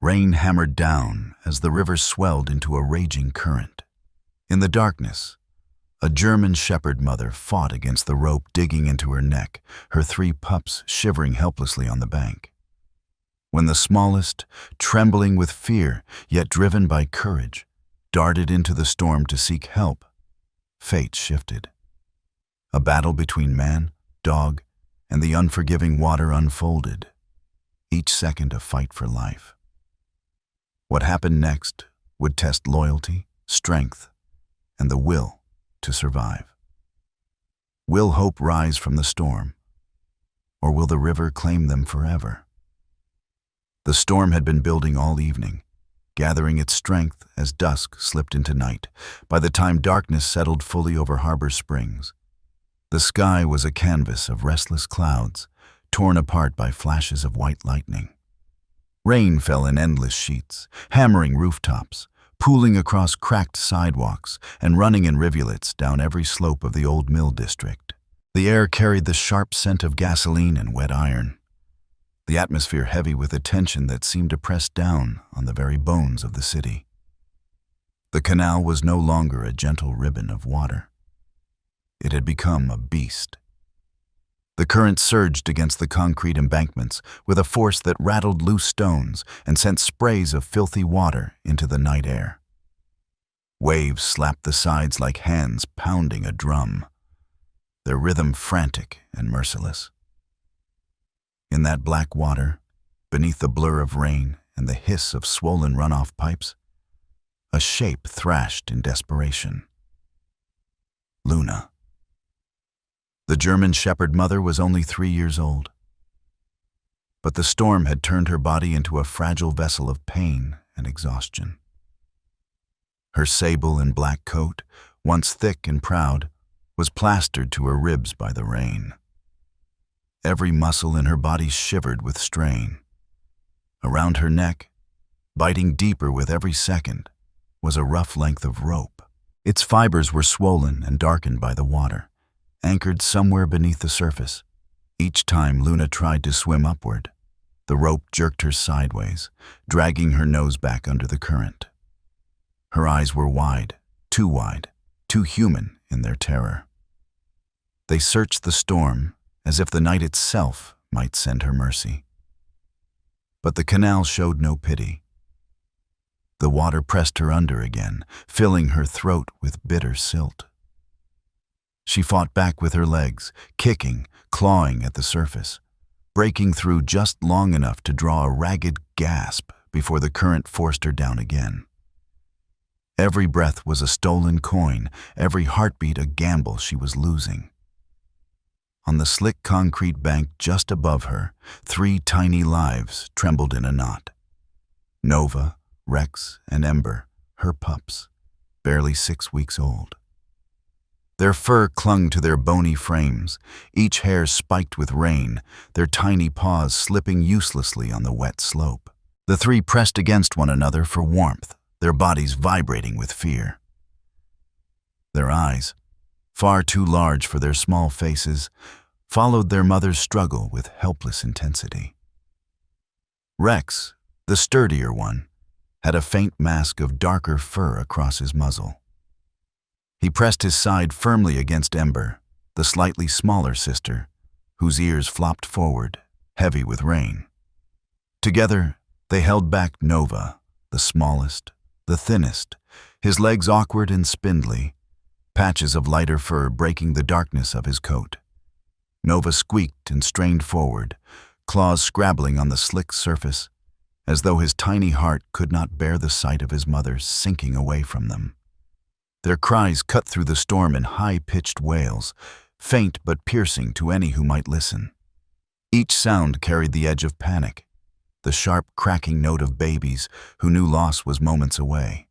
Rain hammered down as the river swelled into a raging current. In the darkness, a German shepherd mother fought against the rope digging into her neck, her 3 pups shivering helplessly on the bank. When the smallest, trembling with fear, yet driven by courage, darted into the storm to seek help, fate shifted. A battle between man, dog, and the unforgiving water unfolded, each second a fight for life. What happened next would test loyalty, strength, and the will to survive. Will hope rise from the storm, or will the river claim them forever? The storm had been building all evening, gathering its strength as dusk slipped into night. By the time darkness settled fully over Harbor Springs, the sky was a canvas of restless clouds, torn apart by flashes of white lightning. Rain fell in endless sheets, hammering rooftops, pooling across cracked sidewalks, and running in rivulets down every slope of the old mill district. The air carried the sharp scent of gasoline and wet iron, the atmosphere heavy with a tension that seemed to press down on the very bones of the city. The canal was no longer a gentle ribbon of water. It had become a beast. The current surged against the concrete embankments with a force that rattled loose stones and sent sprays of filthy water into the night air. Waves slapped the sides like hands pounding a drum, their rhythm frantic and merciless. In that black water, beneath the blur of rain and the hiss of swollen runoff pipes, a shape thrashed in desperation. Luna. The German shepherd mother was only 3 years old, but the storm had turned her body into a fragile vessel of pain and exhaustion. Her sable and black coat, once thick and proud, was plastered to her ribs by the rain. Every muscle in her body shivered with strain. Around her neck, biting deeper with every second, was a rough length of rope. Its fibers were swollen and darkened by the water, anchored somewhere beneath the surface. Each time Luna tried to swim upward, the rope jerked her sideways, dragging her nose back under the current. Her eyes were wide, too human in their terror. They searched the storm as if the night itself might send her mercy. But the canal showed no pity. The water pressed her under again, filling her throat with bitter silt. She fought back with her legs, kicking, clawing at the surface, breaking through just long enough to draw a ragged gasp before the current forced her down again. Every breath was a stolen coin, every heartbeat a gamble she was losing. On the slick concrete bank just above her, 3 tiny lives trembled in a knot. Nova, Rex, and Ember, her pups, barely 6 weeks old. Their fur clung to their bony frames, each hair spiked with rain, their tiny paws slipping uselessly on the wet slope. The 3 pressed against one another for warmth, their bodies vibrating with fear. Their eyes, far too large for their small faces, followed their mother's struggle with helpless intensity. Rex, the sturdier one, had a faint mask of darker fur across his muzzle. He pressed his side firmly against Ember, the slightly smaller sister, whose ears flopped forward, heavy with rain. Together, they held back Nova, the smallest, the thinnest, his legs awkward and spindly, patches of lighter fur breaking the darkness of his coat. Nova squeaked and strained forward, claws scrabbling on the slick surface, as though his tiny heart could not bear the sight of his mother sinking away from them. Their cries cut through the storm in high-pitched wails, faint but piercing to any who might listen. Each sound carried the edge of panic, the sharp cracking note of babies who knew loss was moments away.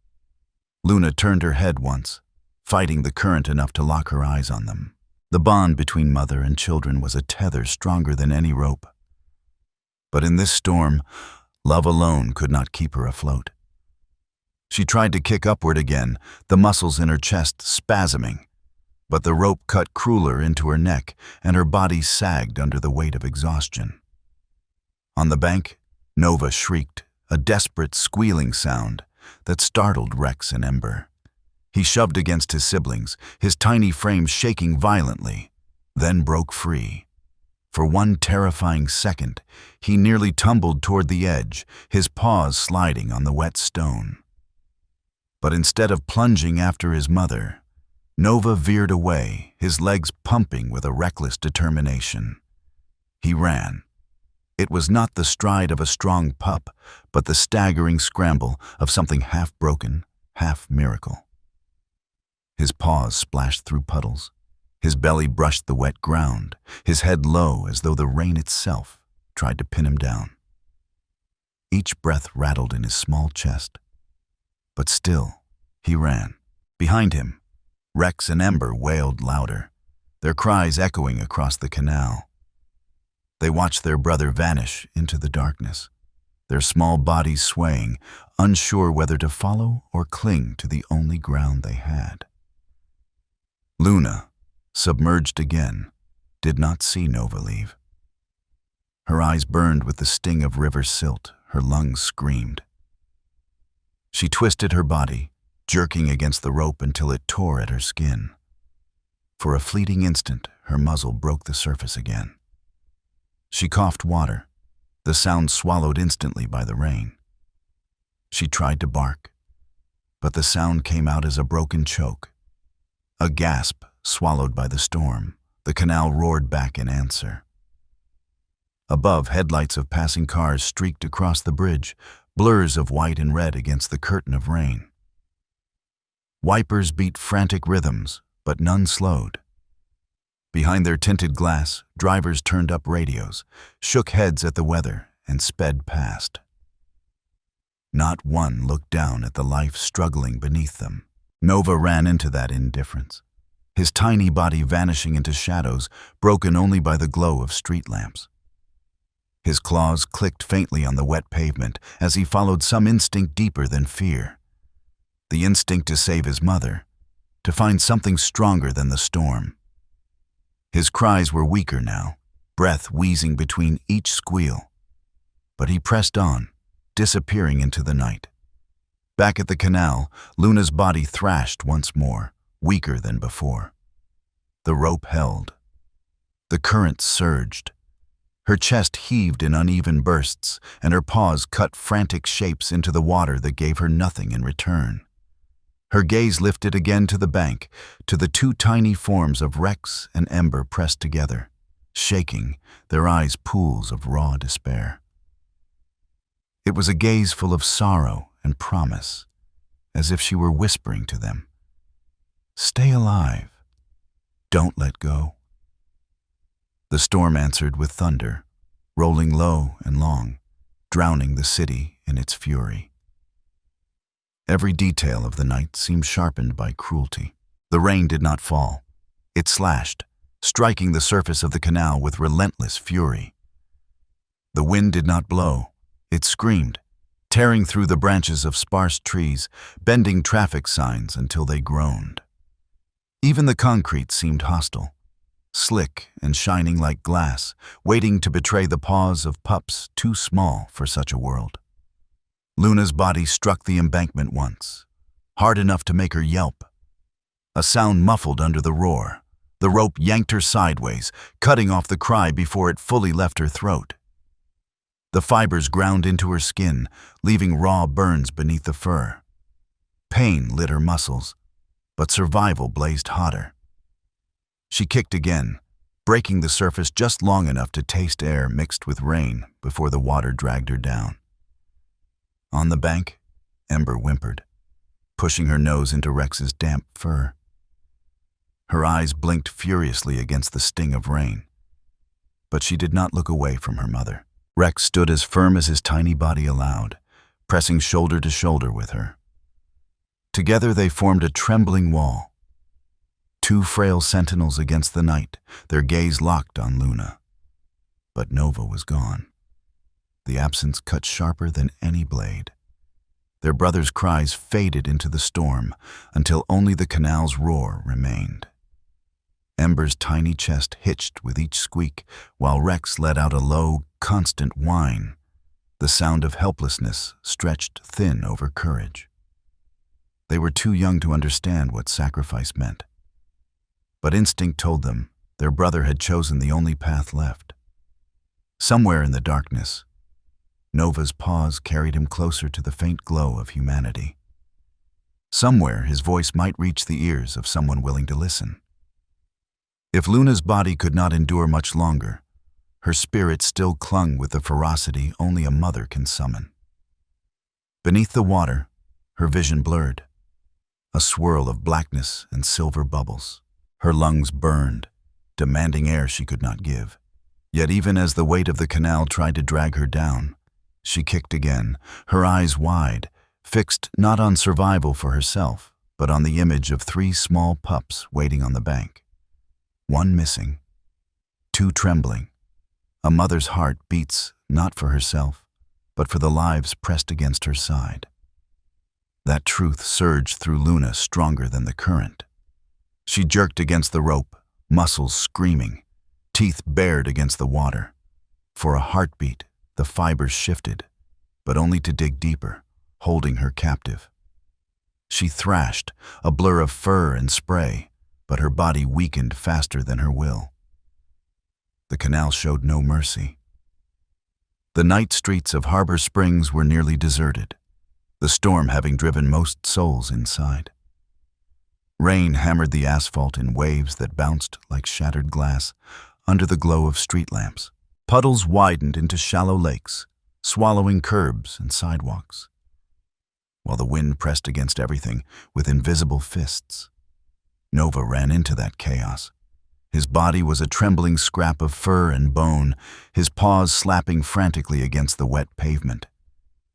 Luna turned her head once, fighting the current enough to lock her eyes on them. The bond between mother and children was a tether stronger than any rope. But in this storm, love alone could not keep her afloat. She tried to kick upward again, the muscles in her chest spasming, but the rope cut crueler into her neck and her body sagged under the weight of exhaustion. On the bank, Nova shrieked, a desperate squealing sound that startled Rex and Ember. He shoved against his siblings, his tiny frame shaking violently, then broke free. For one terrifying second, he nearly tumbled toward the edge, his paws sliding on the wet stone. But instead of plunging after his mother, Nova veered away, his legs pumping with a reckless determination. He ran. It was not the stride of a strong pup, but the staggering scramble of something half broken, half miracle. His paws splashed through puddles. His belly brushed the wet ground, his head low as though the rain itself tried to pin him down. Each breath rattled in his small chest. But still, he ran. Behind him, Rex and Ember wailed louder, their cries echoing across the canal. They watched their brother vanish into the darkness, their small bodies swaying, unsure whether to follow or cling to the only ground they had. Luna, submerged again, did not see Nova leave. Her eyes burned with the sting of river silt, her lungs screamed. She twisted her body, jerking against the rope until it tore at her skin. For a fleeting instant, her muzzle broke the surface again. She coughed water, the sound swallowed instantly by the rain. She tried to bark, but the sound came out as a broken choke. A gasp swallowed by the storm, the canal roared back in answer. Above, headlights of passing cars streaked across the bridge, blurs of white and red against the curtain of rain. Wipers beat frantic rhythms, but none slowed. Behind their tinted glass, drivers turned up radios, shook heads at the weather, and sped past. Not one looked down at the life struggling beneath them. Nova ran into that indifference, his tiny body vanishing into shadows, broken only by the glow of street lamps. His claws clicked faintly on the wet pavement as he followed some instinct deeper than fear. The instinct to save his mother, to find something stronger than the storm. His cries were weaker now, breath wheezing between each squeal. But he pressed on, disappearing into the night. Back at the canal, Luna's body thrashed once more, weaker than before. The rope held. The current surged. Her chest heaved in uneven bursts, and her paws cut frantic shapes into the water that gave her nothing in return. Her gaze lifted again to the bank, to the two tiny forms of Rex and Ember pressed together, shaking, their eyes pools of raw despair. It was a gaze full of sorrow and promise, as if she were whispering to them, "Stay alive. Don't let go." The storm answered with thunder, rolling low and long, drowning the city in its fury. Every detail of the night seemed sharpened by cruelty. The rain did not fall. It slashed, striking the surface of the canal with relentless fury. The wind did not blow. It screamed, tearing through the branches of sparse trees, bending traffic signs until they groaned. Even the concrete seemed hostile, slick and shining like glass, waiting to betray the paws of pups too small for such a world. Luna's body struck the embankment once, hard enough to make her yelp. A sound muffled under the roar. The rope yanked her sideways, cutting off the cry before it fully left her throat. The fibers ground into her skin, leaving raw burns beneath the fur. Pain lit her muscles, but survival blazed hotter. She kicked again, breaking the surface just long enough to taste air mixed with rain before the water dragged her down. On the bank, Ember whimpered, pushing her nose into Rex's damp fur. Her eyes blinked furiously against the sting of rain, but she did not look away from her mother. Rex stood as firm as his tiny body allowed, pressing shoulder to shoulder with her. Together they formed a trembling wall. Two frail sentinels against the night, their gaze locked on Luna. But Nova was gone. The absence cut sharper than any blade. Their brother's cries faded into the storm until only the canal's roar remained. Ember's tiny chest hitched with each squeak, while Rex let out a low, constant whine, the The sound of helplessness stretched thin over courage. They were too young to understand what sacrifice meant. But instinct told them their brother had chosen the only path left. Somewhere in the darkness, Nova's paws carried him closer to the faint glow of humanity. Somewhere his voice might reach the ears of someone willing to listen. If Luna's body could not endure much longer, her spirit still clung with the ferocity only a mother can summon. Beneath the water, her vision blurred, a swirl of blackness and silver bubbles. Her lungs burned, demanding air she could not give. Yet even as the weight of the canal tried to drag her down, she kicked again, her eyes wide, fixed not on survival for herself, but on the image of 3 small pups waiting on the bank. 1 missing, 2 trembling. A mother's heart beats not for herself, but for the lives pressed against her side. That truth surged through Luna stronger than the current. She jerked against the rope, muscles screaming, teeth bared against the water. For a heartbeat, the fibers shifted, but only to dig deeper, holding her captive. She thrashed, a blur of fur and spray, but her body weakened faster than her will. The canal showed no mercy. The night streets of Harbor Springs were nearly deserted, the storm having driven most souls inside. Rain hammered the asphalt in waves that bounced like shattered glass under the glow of street lamps. Puddles widened into shallow lakes, swallowing curbs and sidewalks, while the wind pressed against everything with invisible fists. Nova ran into that chaos. His body was a trembling scrap of fur and bone, his paws slapping frantically against the wet pavement.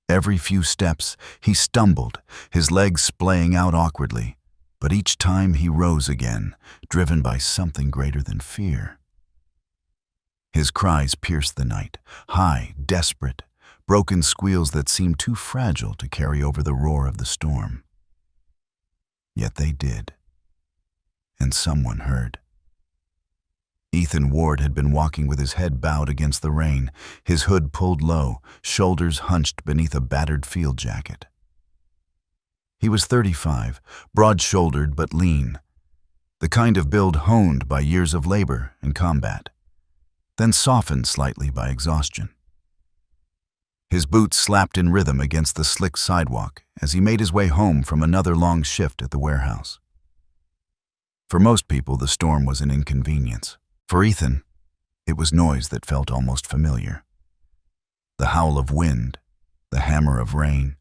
Every few steps, he stumbled, his legs splaying out awkwardly, but each time he rose again, driven by something greater than fear. His cries pierced the night, high, desperate, broken squeals that seemed too fragile to carry over the roar of the storm. Yet they did, and someone heard. Ethan Ward had been walking with his head bowed against the rain, his hood pulled low, shoulders hunched beneath a battered field jacket. He was 35, broad-shouldered but lean, the kind of build honed by years of labor and combat, then softened slightly by exhaustion. His boots slapped in rhythm against the slick sidewalk as he made his way home from another long shift at the warehouse. For most people, the storm was an inconvenience. For Ethan, it was noise that felt almost familiar. The howl of wind, the hammer of rain.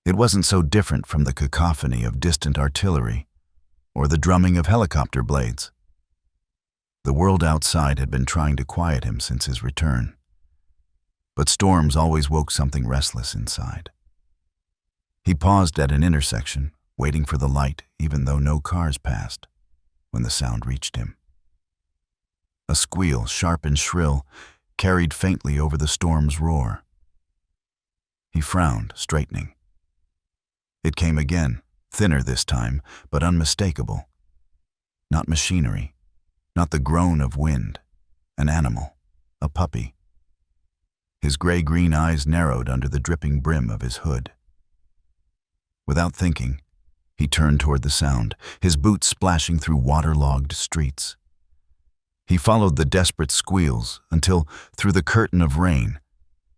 It wasn't so different from the cacophony of distant artillery or the drumming of helicopter blades. The world outside had been trying to quiet him since his return, but storms always woke something restless inside. He paused at an intersection, waiting for the light even though no cars passed, when the sound reached him. A squeal, sharp and shrill, carried faintly over the storm's roar. He frowned, straightening. It came again, thinner this time, but unmistakable. Not machinery, not the groan of wind. An animal, a puppy. His gray-green eyes narrowed under the dripping brim of his hood. Without thinking, he turned toward the sound, his boots splashing through waterlogged streets. He followed the desperate squeals until, through the curtain of rain,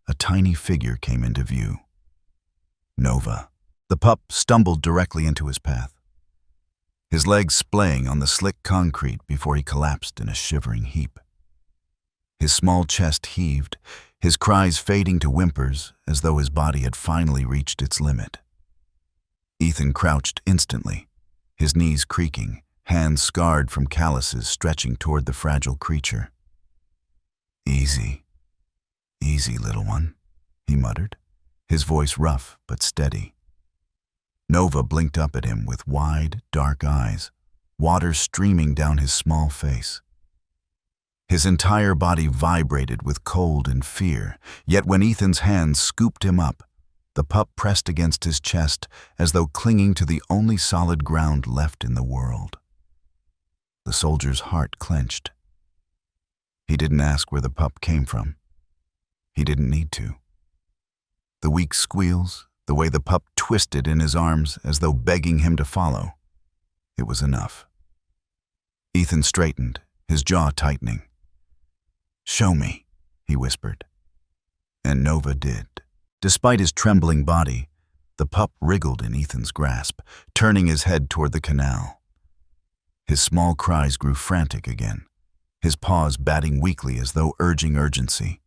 a tiny figure came into view. Nova. The pup stumbled directly into his path, his legs splaying on the slick concrete before he collapsed in a shivering heap. His small chest heaved, his cries fading to whimpers as though his body had finally reached its limit. Ethan crouched instantly, his knees creaking, hands scarred from calluses stretching toward the fragile creature. "Easy, easy, little one," he muttered, his voice rough but steady. Nova blinked up at him with wide, dark eyes, water streaming down his small face. His entire body vibrated with cold and fear, yet when Ethan's hands scooped him up, the pup pressed against his chest as though clinging to the only solid ground left in the world. The soldier's heart clenched. He didn't ask where the pup came from. He didn't need to. The weak squeals, the way the pup twisted in his arms as though begging him to follow. It was enough. Ethan straightened, his jaw tightening. "Show me," he whispered. And Nova did. Despite his trembling body, the pup wriggled in Ethan's grasp, turning his head toward the canal. His small cries grew frantic again, his paws batting weakly as though urging urgency.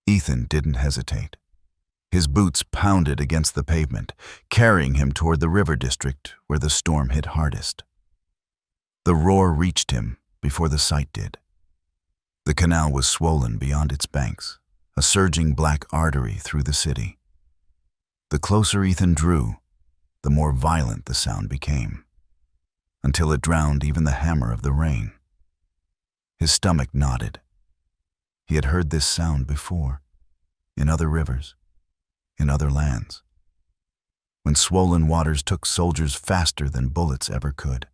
Ethan didn't hesitate. His boots pounded against the pavement, carrying him toward the river district where the storm hit hardest. The roar reached him before the sight did. The canal was swollen beyond its banks, a surging black artery through the city. The closer Ethan drew, the more violent the sound became, until it drowned even the hammer of the rain. His stomach knotted. He had heard this sound before, in other rivers, in other lands, when swollen waters took soldiers faster than bullets ever could.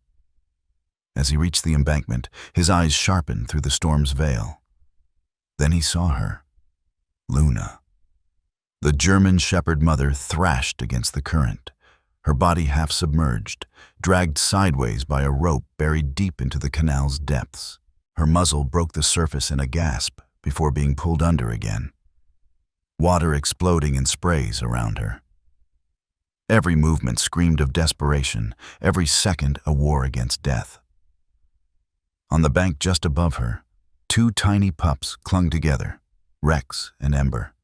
As he reached the embankment, his eyes sharpened through the storm's veil. Then he saw her, Luna. The German shepherd mother thrashed against the current, her body half submerged, dragged sideways by a rope buried deep into the canal's depths. Her muzzle broke the surface in a gasp before being pulled under again, water exploding in sprays around her. Every movement screamed of desperation, every second a war against death. On the bank just above her, two tiny pups clung together, Rex and Ember.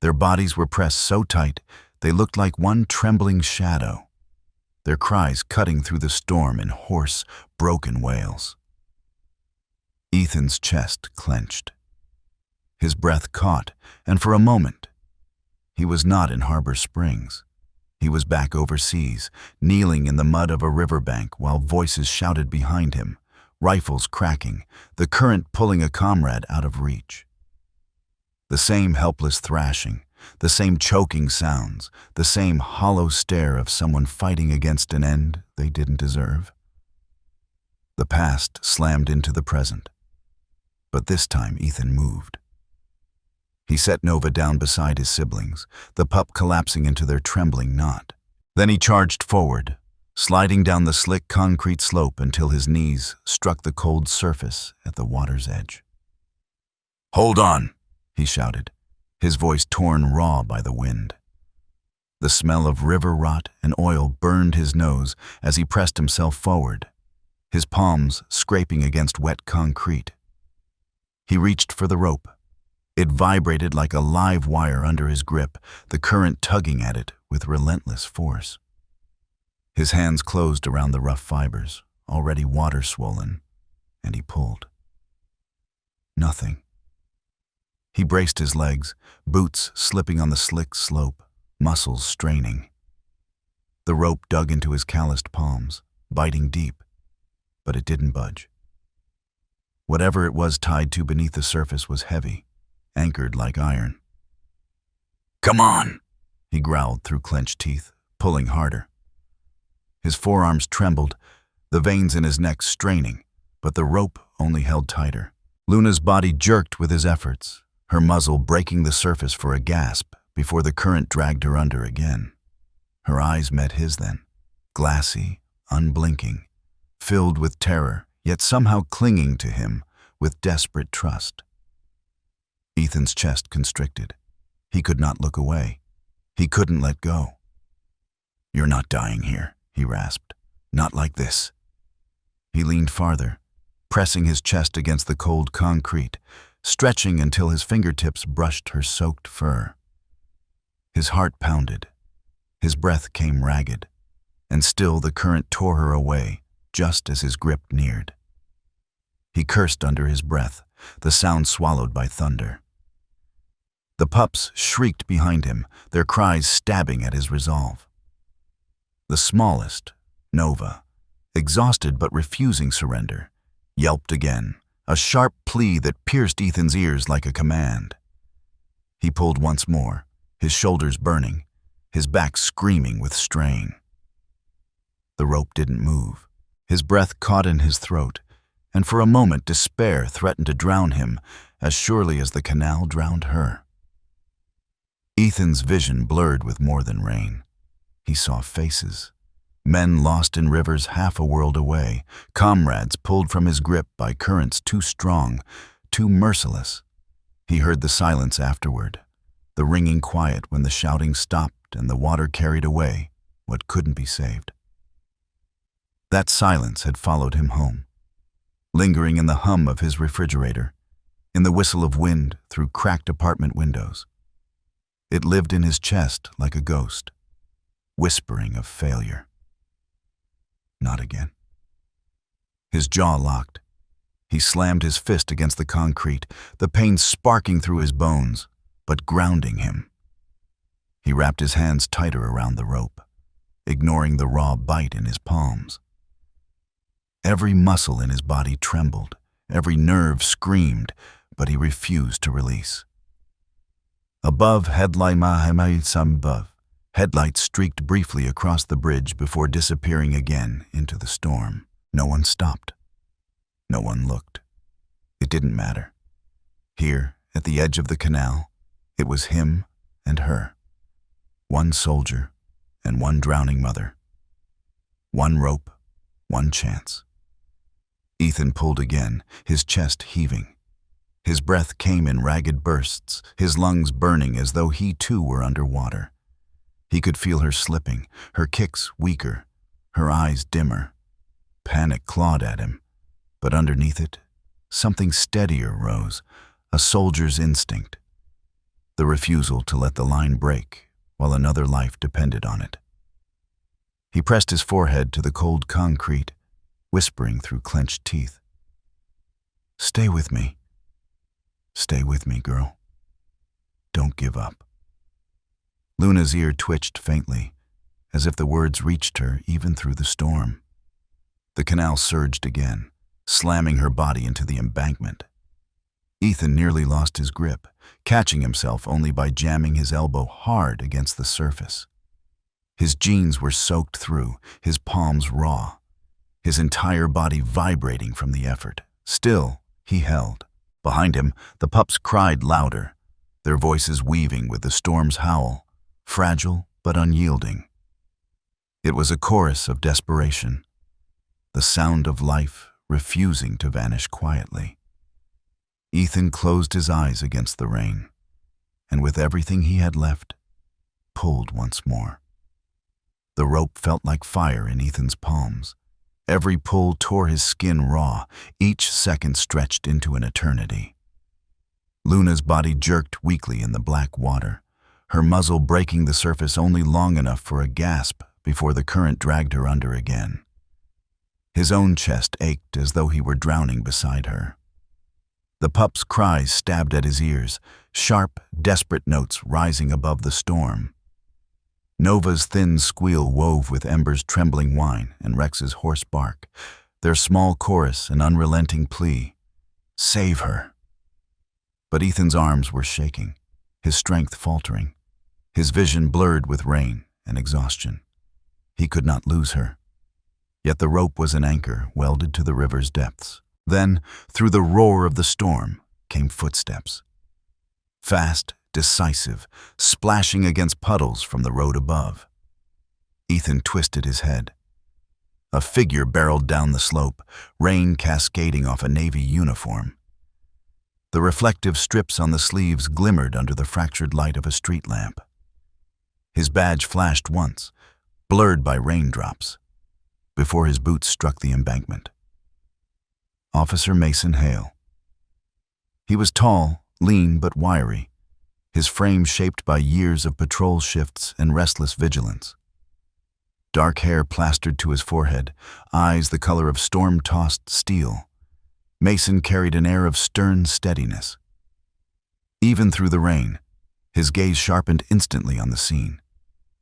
Their bodies were pressed so tight they looked like one trembling shadow, their cries cutting through the storm in hoarse, broken wails. Ethan's chest clenched. His breath caught, and for a moment, he was not in Harbor Springs. He was back overseas, kneeling in the mud of a riverbank while voices shouted behind him, rifles cracking, the current pulling a comrade out of reach. The same helpless thrashing, the same choking sounds, the same hollow stare of someone fighting against an end they didn't deserve. The past slammed into the present, but this time Ethan moved. He set Nova down beside his siblings, the pup collapsing into their trembling knot. Then he charged forward, sliding down the slick concrete slope until his knees struck the cold surface at the water's edge. "Hold on," he shouted, his voice torn raw by the wind. The smell of river rot and oil burned his nose as he pressed himself forward, his palms scraping against wet concrete. He reached for the rope. It vibrated like a live wire under his grip, the current tugging at it with relentless force. His hands closed around the rough fibers, already water-swollen, and he pulled. Nothing. He braced his legs, boots slipping on the slick slope, muscles straining. The rope dug into his calloused palms, biting deep, but it didn't budge. Whatever it was tied to beneath the surface was heavy, anchored like iron. "Come on," he growled through clenched teeth, pulling harder. His forearms trembled, the veins in his neck straining, but the rope only held tighter. Luna's body jerked with his efforts, her muzzle breaking the surface for a gasp before the current dragged her under again. Her eyes met his then, glassy, unblinking, filled with terror, yet somehow clinging to him with desperate trust. Ethan's chest constricted. He could not look away. He couldn't let go. "You're not dying here," he rasped. "Not like this." He leaned farther, pressing his chest against the cold concrete, stretching until his fingertips brushed her soaked fur. His heart pounded. His breath came ragged, and still the current tore her away just as his grip neared. He cursed under his breath, the sound swallowed by thunder. The pups shrieked behind him, their cries stabbing at his resolve. The smallest, Nova, exhausted but refusing surrender, yelped again, a sharp plea that pierced Ethan's ears like a command. He pulled once more, his shoulders burning, his back screaming with strain. The rope didn't move. His breath caught in his throat, and for a moment despair threatened to drown him as surely as the canal drowned her. Ethan's vision blurred with more than rain. He saw faces. Men lost in rivers half a world away, comrades pulled from his grip by currents too strong, too merciless. He heard the silence afterward, the ringing quiet when the shouting stopped and the water carried away what couldn't be saved. That silence had followed him home, lingering in the hum of his refrigerator, in the whistle of wind through cracked apartment windows. It lived in his chest like a ghost, whispering of failure. Not again. His jaw locked. He slammed his fist against the concrete, the pain sparking through his bones, but grounding him. He wrapped his hands tighter around the rope, ignoring the raw bite in his palms. Every muscle in his body trembled, every nerve screamed, but he refused to release. Above, headlights streaked briefly across the bridge before disappearing again into the storm. No one stopped. No one looked. It didn't matter. Here, at the edge of the canal, it was him and her. One soldier and one drowning mother. One rope, one chance. Ethan pulled again, his chest heaving. His breath came in ragged bursts, his lungs burning as though he too were underwater. He could feel her slipping, her kicks weaker, her eyes dimmer. Panic clawed at him, but underneath it, something steadier rose, a soldier's instinct. The refusal to let the line break while another life depended on it. He pressed his forehead to the cold concrete, whispering through clenched teeth. "Stay with me. Stay with me, girl. Don't give up." Luna's ear twitched faintly, as if the words reached her even through the storm. The canal surged again, slamming her body into the embankment. Ethan nearly lost his grip, catching himself only by jamming his elbow hard against the surface. His jeans were soaked through, his palms raw, his entire body vibrating from the effort. Still, he held. Behind him, the pups cried louder, their voices weaving with the storm's howl, fragile but unyielding. It was a chorus of desperation, the sound of life refusing to vanish quietly. Ethan closed his eyes against the rain, and with everything he had left, pulled once more. The rope felt like fire in Ethan's palms. Every pull tore his skin raw, each second stretched into an eternity. Luna's body jerked weakly in the black water, her muzzle breaking the surface only long enough for a gasp before the current dragged her under again. His own chest ached as though he were drowning beside her. The pup's cries stabbed at his ears, sharp, desperate notes rising above the storm. Nova's thin squeal wove with Ember's trembling whine and Rex's hoarse bark, their small chorus an unrelenting plea. Save her. But Ethan's arms were shaking, his strength faltering, his vision blurred with rain and exhaustion. He could not lose her. Yet the rope was an anchor welded to the river's depths. Then, through the roar of the storm, came footsteps. Fast, decisive, splashing against puddles from the road above. Ethan twisted his head. A figure barreled down the slope, rain cascading off a navy uniform. The reflective strips on the sleeves glimmered under the fractured light of a street lamp. His badge flashed once, blurred by raindrops, before his boots struck the embankment. Officer Mason Hale. He was tall, lean but wiry, his frame shaped by years of patrol shifts and restless vigilance. Dark hair plastered to his forehead, eyes the color of storm-tossed steel. Mason carried an air of stern steadiness. Even through the rain, his gaze sharpened instantly on the scene.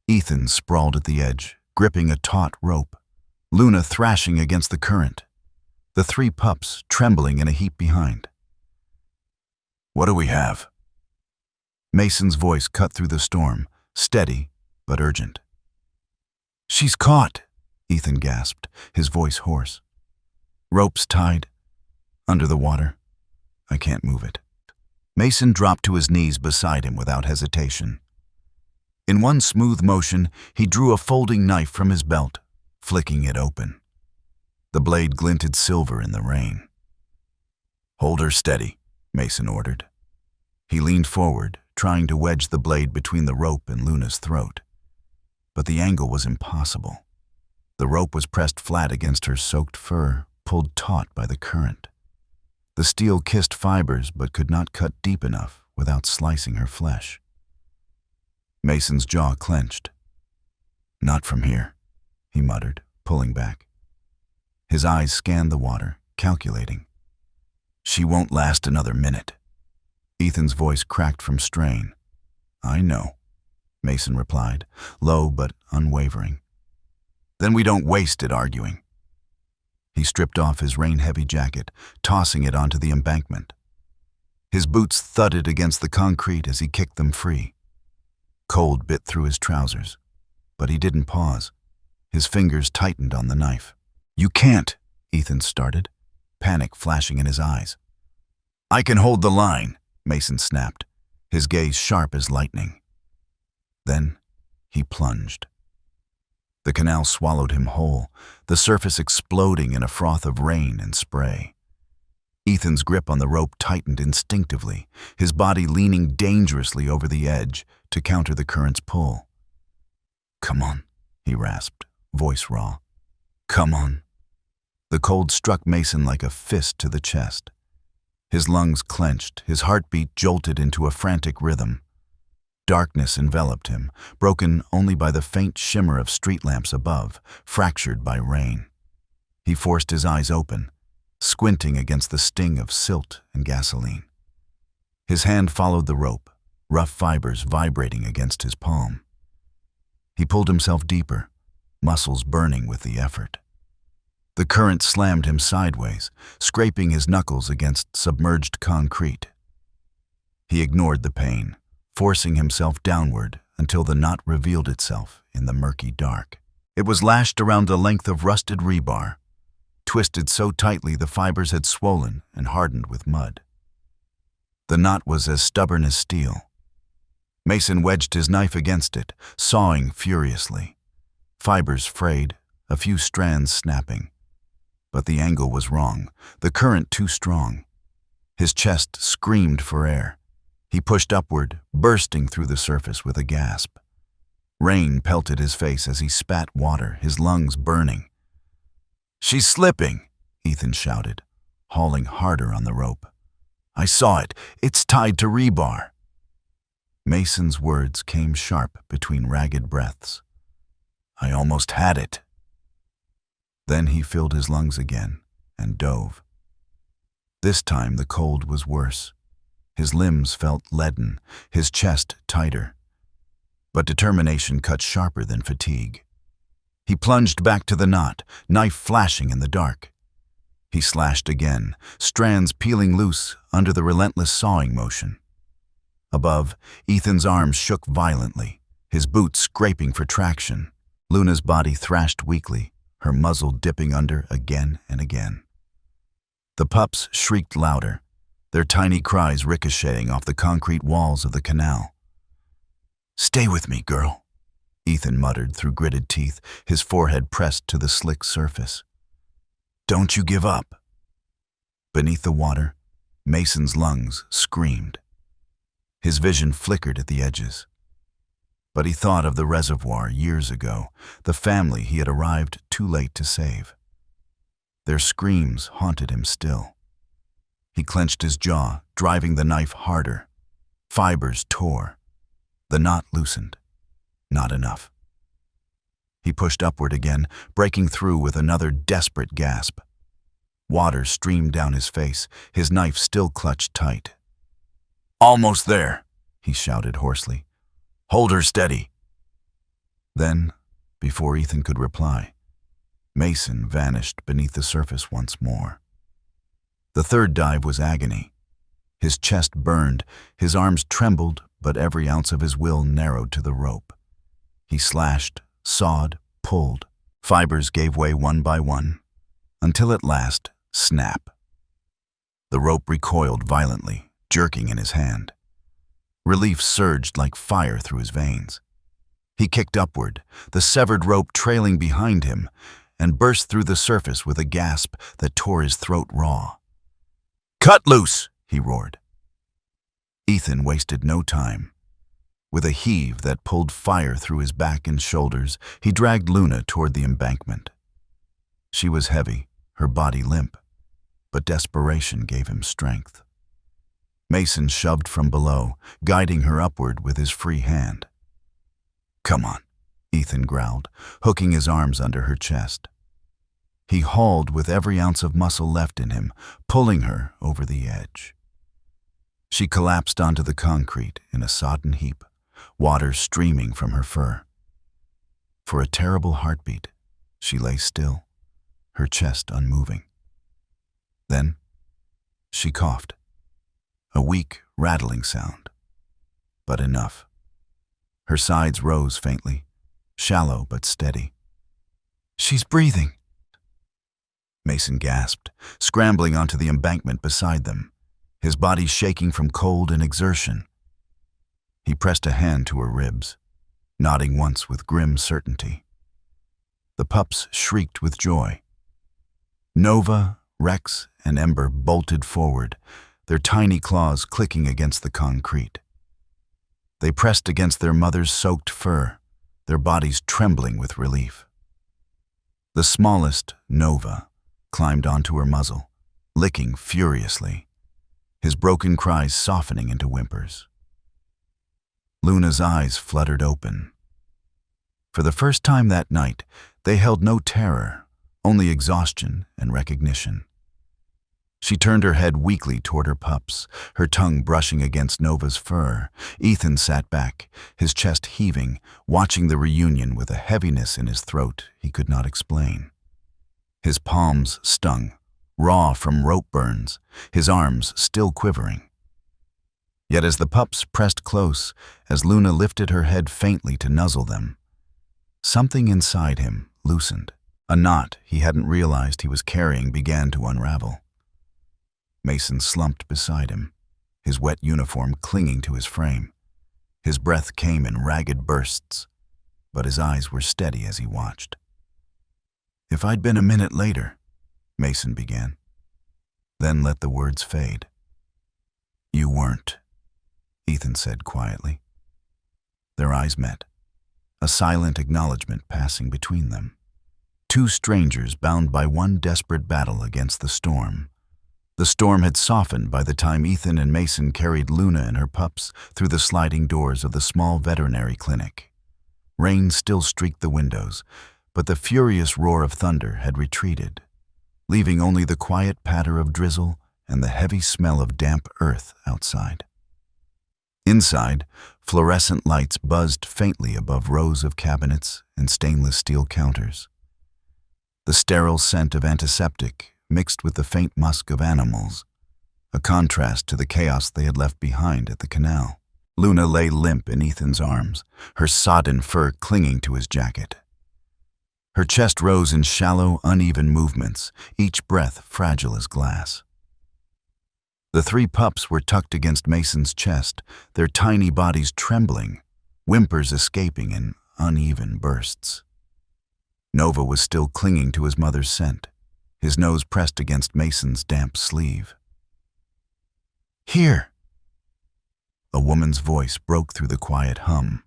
Ethan sprawled at the edge, gripping a taut rope. Luna thrashing against the current. The three pups trembling in a heap behind. "What do we have?" Mason's voice cut through the storm, steady but urgent. "She's caught," Ethan gasped, his voice hoarse. "Ropes tied. Under the water. I can't move it." Mason dropped to his knees beside him without hesitation. In one smooth motion, he drew a folding knife from his belt, flicking it open. The blade glinted silver in the rain. "Hold her steady," Mason ordered. He leaned forward, trying to wedge the blade between the rope and Luna's throat. But the angle was impossible. The rope was pressed flat against her soaked fur, pulled taut by the current. The steel kissed fibers but could not cut deep enough without slicing her flesh. Mason's jaw clenched. "Not from here," he muttered, pulling back. His eyes scanned the water, calculating. "She won't last another minute." Ethan's voice cracked from strain. "I know," Mason replied, low but unwavering. "Then we don't waste it arguing." He stripped off his rain-heavy jacket, tossing it onto the embankment. His boots thudded against the concrete as he kicked them free. Cold bit through his trousers, but he didn't pause. His fingers tightened on the knife. "You can't," Ethan started, panic flashing in his eyes. "I can hold the line," Mason snapped, his gaze sharp as lightning. Then he plunged. The canal swallowed him whole, the surface exploding in a froth of rain and spray. Ethan's grip on the rope tightened instinctively, his body leaning dangerously over the edge to counter the current's pull. "Come on," he rasped, voice raw. "Come on." The cold struck Mason like a fist to the chest. His lungs clenched, his heartbeat jolted into a frantic rhythm. Darkness enveloped him, broken only by the faint shimmer of street lamps above, fractured by rain. He forced his eyes open, squinting against the sting of silt and gasoline. His hand followed the rope, rough fibers vibrating against his palm. He pulled himself deeper, muscles burning with the effort. The current slammed him sideways, scraping his knuckles against submerged concrete. He ignored the pain, forcing himself downward until the knot revealed itself in the murky dark. It was lashed around a length of rusted rebar, twisted so tightly the fibers had swollen and hardened with mud. The knot was as stubborn as steel. Mason wedged his knife against it, sawing furiously. Fibers frayed, a few strands snapping. But the angle was wrong, the current too strong. His chest screamed for air. He pushed upward, bursting through the surface with a gasp. Rain pelted his face as he spat water, his lungs burning. "She's slipping," Ethan shouted, hauling harder on the rope. "I saw it. It's tied to rebar." Mason's words came sharp between ragged breaths. "I almost had it." Then he filled his lungs again and dove. This time the cold was worse. His limbs felt leaden, his chest tighter. But determination cut sharper than fatigue. He plunged back to the knot, knife flashing in the dark. He slashed again, strands peeling loose under the relentless sawing motion. Above, Ethan's arms shook violently, his boots scraping for traction. Luna's body thrashed weakly, her muzzle dipping under again and again. The pups shrieked louder, their tiny cries ricocheting off the concrete walls of the canal. "Stay with me, girl," Ethan muttered through gritted teeth, his forehead pressed to the slick surface. "Don't you give up." Beneath the water, Mason's lungs screamed. His vision flickered at the edges. But he thought of the reservoir years ago, the family he had arrived too late to save. Their screams haunted him still. He clenched his jaw, driving the knife harder. Fibers tore. The knot loosened. Not enough. He pushed upward again, breaking through with another desperate gasp. Water streamed down his face, his knife still clutched tight. "Almost there," he shouted hoarsely. "Hold her steady." Then, before Ethan could reply, Mason vanished beneath the surface once more. The third dive was agony. His chest burned, his arms trembled, but every ounce of his will narrowed to the rope. He slashed, sawed, pulled. Fibers gave way one by one, until at last, snap. The rope recoiled violently, jerking in his hand. Relief surged like fire through his veins. He kicked upward, the severed rope trailing behind him, and burst through the surface with a gasp that tore his throat raw. "Cut loose!" he roared. Ethan wasted no time. With a heave that pulled fire through his back and shoulders, he dragged Luna toward the embankment. She was heavy, her body limp, but desperation gave him strength. Mason shoved from below, guiding her upward with his free hand. "Come on," Ethan growled, hooking his arms under her chest. He hauled with every ounce of muscle left in him, pulling her over the edge. She collapsed onto the concrete in a sodden heap, water streaming from her fur. For a terrible heartbeat, she lay still, her chest unmoving. Then, she coughed. A weak, rattling sound. But enough. Her sides rose faintly, shallow but steady. "She's breathing," Mason gasped, scrambling onto the embankment beside them, his body shaking from cold and exertion. He pressed a hand to her ribs, nodding once with grim certainty. The pups shrieked with joy. Nova, Rex, and Ember bolted forward, their tiny claws clicking against the concrete. They pressed against their mother's soaked fur, their bodies trembling with relief. The smallest, Nova, climbed onto her muzzle, licking furiously, his broken cries softening into whimpers. Luna's eyes fluttered open. For the first time that night, they held no terror, only exhaustion and recognition. She turned her head weakly toward her pups, her tongue brushing against Nova's fur. Ethan sat back, his chest heaving, watching the reunion with a heaviness in his throat he could not explain. His palms stung, raw from rope burns, his arms still quivering. Yet as the pups pressed close, as Luna lifted her head faintly to nuzzle them, something inside him loosened. A knot he hadn't realized he was carrying began to unravel. Mason slumped beside him, his wet uniform clinging to his frame. His breath came in ragged bursts, but his eyes were steady as he watched. "If I'd been a minute later," Mason began, then let the words fade. "You weren't," Ethan said quietly. Their eyes met, a silent acknowledgement passing between them. Two strangers bound by one desperate battle against the storm. The storm had softened by the time Ethan and Mason carried Luna and her pups through the sliding doors of the small veterinary clinic. Rain still streaked the windows, but the furious roar of thunder had retreated, leaving only the quiet patter of drizzle and the heavy smell of damp earth outside. Inside, fluorescent lights buzzed faintly above rows of cabinets and stainless steel counters. The sterile scent of antiseptic mixed with the faint musk of animals, a contrast to the chaos they had left behind at the canal. Luna lay limp in Ethan's arms, her sodden fur clinging to his jacket. Her chest rose in shallow, uneven movements, each breath fragile as glass. The three pups were tucked against Mason's chest, their tiny bodies trembling, whimpers escaping in uneven bursts. Nova was still clinging to his mother's scent, his nose pressed against Mason's damp sleeve. "Here!" A woman's voice broke through the quiet hum.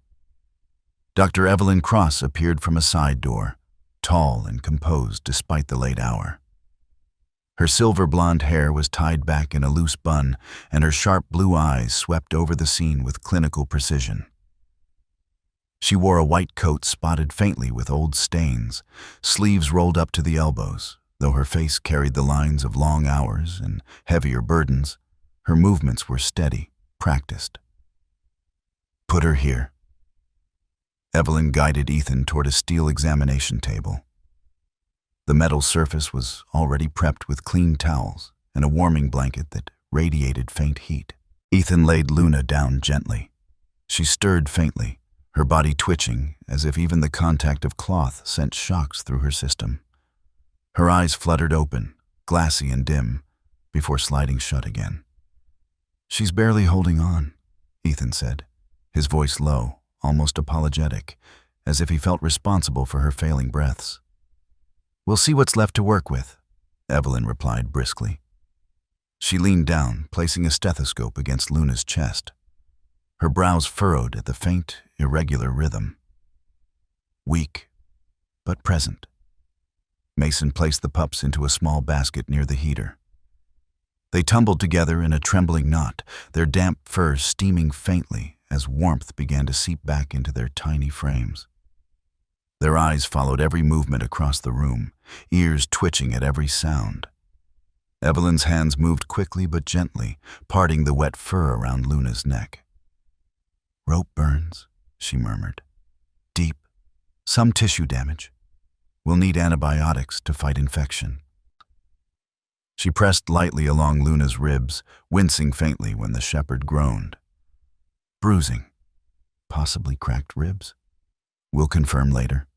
Dr. Evelyn Cross appeared from a side door, tall and composed despite the late hour. Her silver blonde hair was tied back in a loose bun, and her sharp blue eyes swept over the scene with clinical precision. She wore a white coat spotted faintly with old stains, sleeves rolled up to the elbows. Though her face carried the lines of long hours and heavier burdens, her movements were steady, practiced. "Put her here." Evelyn guided Ethan toward a steel examination table. The metal surface was already prepped with clean towels and a warming blanket that radiated faint heat. Ethan laid Luna down gently. She stirred faintly, her body twitching as if even the contact of cloth sent shocks through her system. Her eyes fluttered open, glassy and dim, before sliding shut again. "She's barely holding on," Ethan said, his voice low, almost apologetic, as if he felt responsible for her failing breaths. "We'll see what's left to work with," Evelyn replied briskly. She leaned down, placing a stethoscope against Luna's chest. Her brows furrowed at the faint, irregular rhythm. Weak, but present. Mason placed the pups into a small basket near the heater. They tumbled together in a trembling knot, their damp fur steaming faintly as warmth began to seep back into their tiny frames. Their eyes followed every movement across the room, ears twitching at every sound. Evelyn's hands moved quickly but gently, parting the wet fur around Luna's neck. "Rope burns," she murmured. "Deep. Some tissue damage. We'll need antibiotics to fight infection." She pressed lightly along Luna's ribs, wincing faintly when the shepherd groaned. "Bruising. Possibly cracked ribs. We'll confirm later."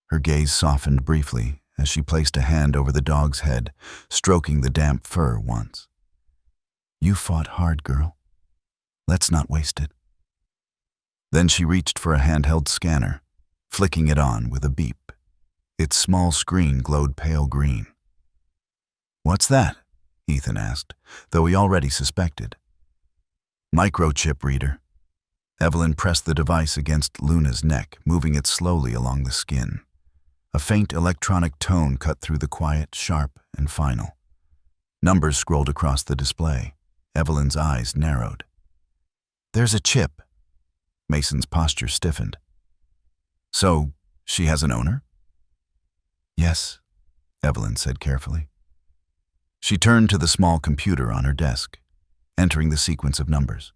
Her gaze softened briefly as she placed a hand over the dog's head, stroking the damp fur once. "You fought hard, girl. Let's not waste it." Then she reached for a handheld scanner, flicking it on with a beep. Its small screen glowed pale green. "What's that?" Ethan asked, though he already suspected. "Microchip reader." Evelyn pressed the device against Luna's neck, moving it slowly along the skin. A faint electronic tone cut through the quiet, sharp, and final. Numbers scrolled across the display. Evelyn's eyes narrowed. "There's a chip." Mason's posture stiffened. "So, she has an owner?" "Yes," Evelyn said carefully. She turned to the small computer on her desk, entering the sequence of numbers.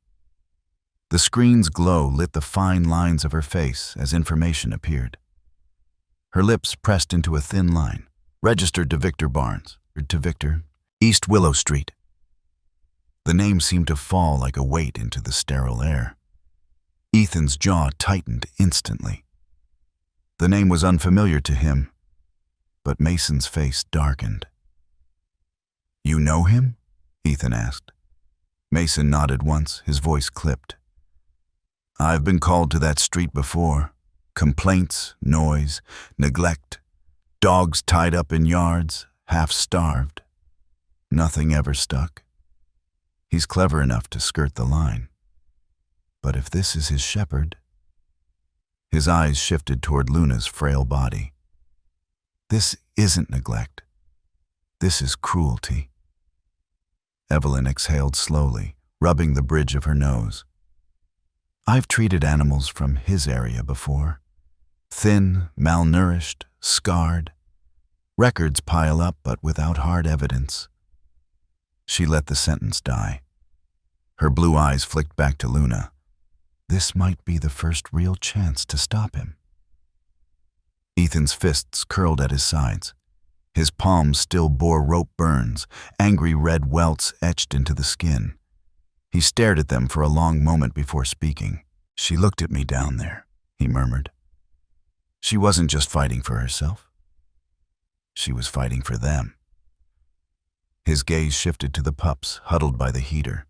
The screen's glow lit the fine lines of her face as information appeared. Her lips pressed into a thin line. "Registered to Victor Barnes, to Victor, East Willow Street." The name seemed to fall like a weight into the sterile air. Ethan's jaw tightened instantly. The name was unfamiliar to him, but Mason's face darkened. "You know him?" Ethan asked. Mason nodded once, his voice clipped. "I've been called to that street before. Complaints, noise, neglect, dogs tied up in yards, half-starved. Nothing ever stuck. He's clever enough to skirt the line. But if this is his shepherd..." His eyes shifted toward Luna's frail body. "This isn't neglect. This is cruelty." Evelyn exhaled slowly, rubbing the bridge of her nose. "I've treated animals from his area before. Thin, malnourished, scarred. Records pile up, but without hard evidence." She let the sentence die. Her blue eyes flicked back to Luna. This might be the first real chance to stop him. Ethan's fists curled at his sides. His palms still bore rope burns, angry red welts etched into the skin. He stared at them for a long moment before speaking. "She looked at me down there," he murmured. "She wasn't just fighting for herself. She was fighting for them." His gaze shifted to the pups huddled by the heater,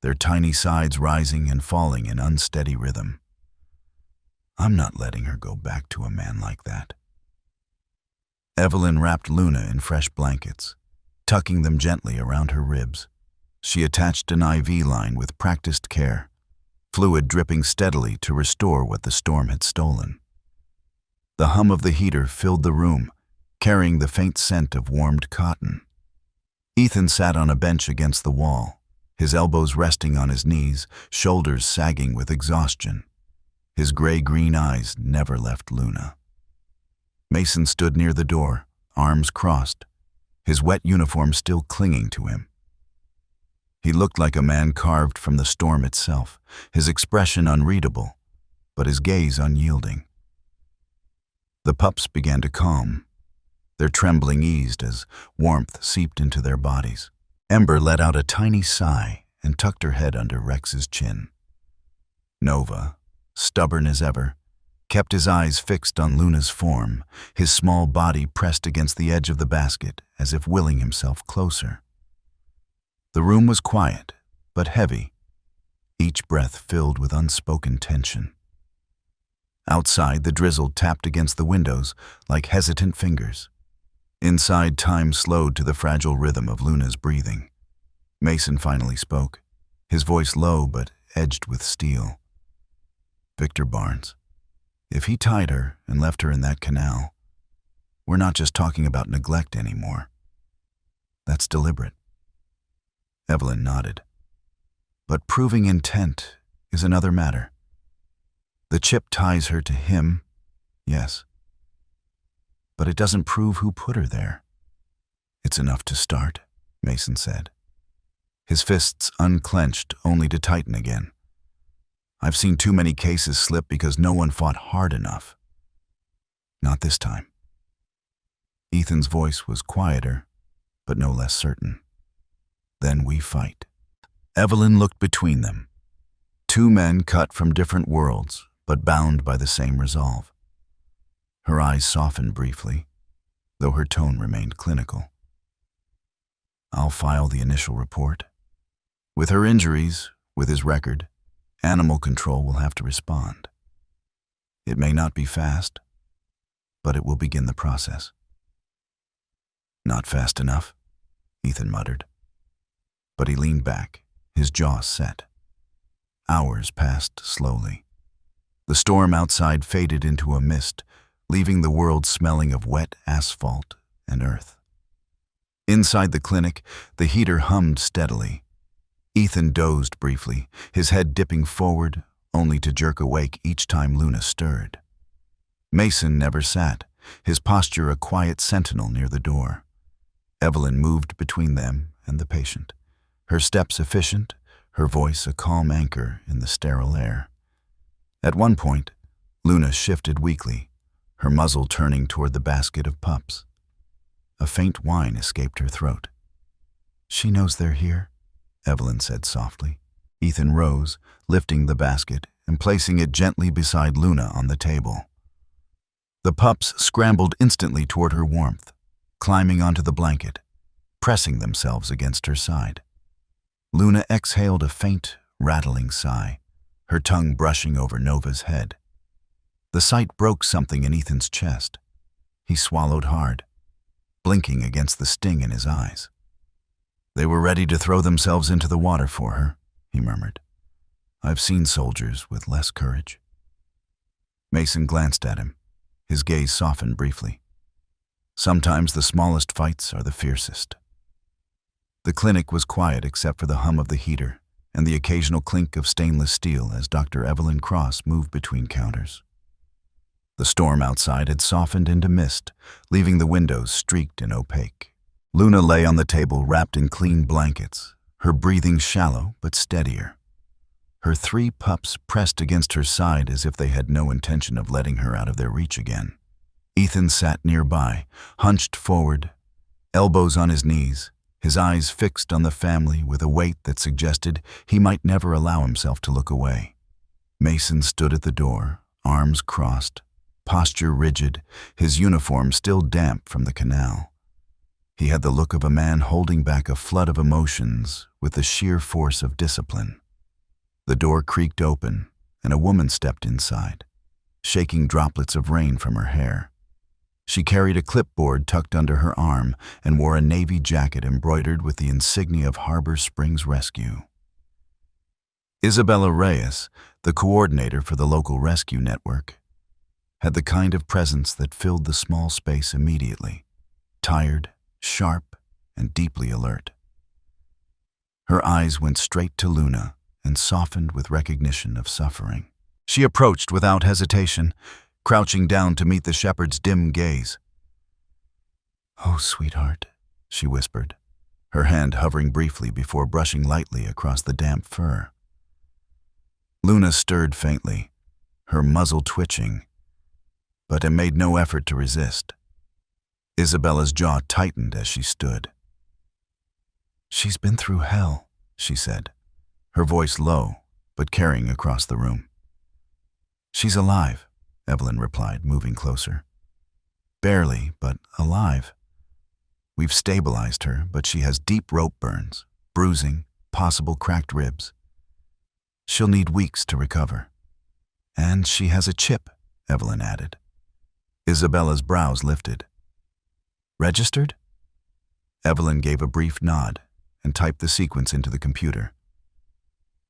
their tiny sides rising and falling in unsteady rhythm. "I'm not letting her go back to a man like that." Evelyn wrapped Luna in fresh blankets, tucking them gently around her ribs. She attached an IV line with practiced care, fluid dripping steadily to restore what the storm had stolen. The hum of the heater filled the room, carrying the faint scent of warmed cotton. Ethan sat on a bench against the wall, his elbows resting on his knees, shoulders sagging with exhaustion. His gray-green eyes never left Luna. Mason stood near the door, arms crossed, his wet uniform still clinging to him. He looked like a man carved from the storm itself, his expression unreadable, but his gaze unyielding. The pups began to calm. Their trembling eased as warmth seeped into their bodies. Ember let out a tiny sigh and tucked her head under Rex's chin. Nova, stubborn as ever, kept his eyes fixed on Luna's form, his small body pressed against the edge of the basket as if willing himself closer. The room was quiet, but heavy, each breath filled with unspoken tension. Outside, the drizzle tapped against the windows like hesitant fingers. Inside, time slowed to the fragile rhythm of Luna's breathing. Mason finally spoke, his voice low but edged with steel. "Victor Barnes, if he tied her and left her in that canal, we're not just talking about neglect anymore. That's deliberate." Evelyn nodded. "But proving intent is another matter. The chip ties her to him, yes. But it doesn't prove who put her there." "It's enough to start," Mason said. His fists unclenched only to tighten again. "I've seen too many cases slip because no one fought hard enough. Not this time." Ethan's voice was quieter, but no less certain. "Then we fight." Evelyn looked between them. Two men cut from different worlds, but bound by the same resolve. Her eyes softened briefly, though her tone remained clinical. "I'll file the initial report. With her injuries, with his record, animal control will have to respond. It may not be fast, but it will begin the process." "Not fast enough," Ethan muttered. But he leaned back, his jaw set. Hours passed slowly. The storm outside faded into a mist, leaving the world smelling of wet asphalt and earth. Inside the clinic, the heater hummed steadily. Ethan dozed briefly, his head dipping forward, only to jerk awake each time Luna stirred. Mason never sat, his posture a quiet sentinel near the door. Evelyn moved between them and the patient, her steps efficient, her voice a calm anchor in the sterile air. At one point, Luna shifted weakly, her muzzle turning toward the basket of pups. A faint whine escaped her throat. "She knows they're here," Evelyn said softly. Ethan rose, lifting the basket and placing it gently beside Luna on the table. The pups scrambled instantly toward her warmth, climbing onto the blanket, pressing themselves against her side. Luna exhaled a faint, rattling sigh, her tongue brushing over Nova's head. The sight broke something in Ethan's chest. He swallowed hard, blinking against the sting in his eyes. "They were ready to throw themselves into the water for her," he murmured. "I've seen soldiers with less courage." Mason glanced at him, his gaze softened briefly. "Sometimes the smallest fights are the fiercest." The clinic was quiet except for the hum of the heater and the occasional clink of stainless steel as Dr. Evelyn Cross moved between counters. The storm outside had softened into mist, leaving the windows streaked and opaque. Luna lay on the table wrapped in clean blankets, her breathing shallow but steadier. Her 3 pups pressed against her side as if they had no intention of letting her out of their reach again. Ethan sat nearby, hunched forward, elbows on his knees, his eyes fixed on the family with a weight that suggested he might never allow himself to look away. Mason stood at the door, arms crossed, posture rigid, his uniform still damp from the canal. He had the look of a man holding back a flood of emotions with the sheer force of discipline. The door creaked open, and a woman stepped inside, shaking droplets of rain from her hair. She carried a clipboard tucked under her arm and wore a navy jacket embroidered with the insignia of Harbor Springs Rescue. Isabella Reyes, the coordinator for the local rescue network, had the kind of presence that filled the small space immediately, tired, sharp, and deeply alert. Her eyes went straight to Luna and softened with recognition of suffering. She approached without hesitation, crouching down to meet the shepherd's dim gaze. "Oh, sweetheart," she whispered, her hand hovering briefly before brushing lightly across the damp fur. Luna stirred faintly, her muzzle twitching, but it made no effort to resist. Isabella's jaw tightened as she stood. "She's been through hell," she said, her voice low, but carrying across the room. "She's alive," Evelyn replied, moving closer. "Barely, but alive. We've stabilized her, but she has deep rope burns, bruising, possible cracked ribs. She'll need weeks to recover. And she has a chip," Evelyn added. Isabella's brows lifted. Registered? Evelyn gave a brief nod and typed the sequence into the computer.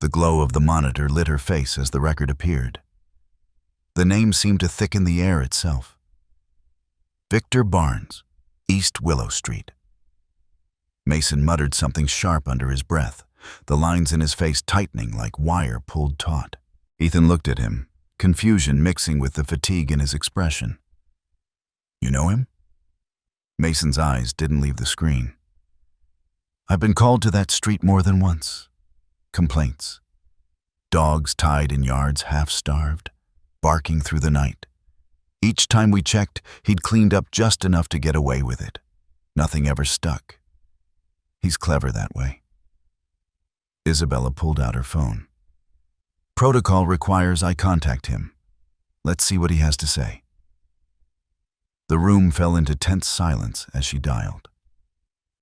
The glow of the monitor lit her face as the record appeared. The name seemed to thicken the air itself. Victor Barnes, East Willow Street. Mason muttered something sharp under his breath, the lines in his face tightening like wire pulled taut. Ethan looked at him, confusion mixing with the fatigue in his expression. You know him? Mason's eyes didn't leave the screen. I've been called to that street more than once. Complaints. Dogs tied in yards, half-starved, barking through the night. Each time we checked, he'd cleaned up just enough to get away with it. Nothing ever stuck. He's clever that way. Isabella pulled out her phone. Protocol requires I contact him. Let's see what he has to say. The room fell into tense silence as she dialed.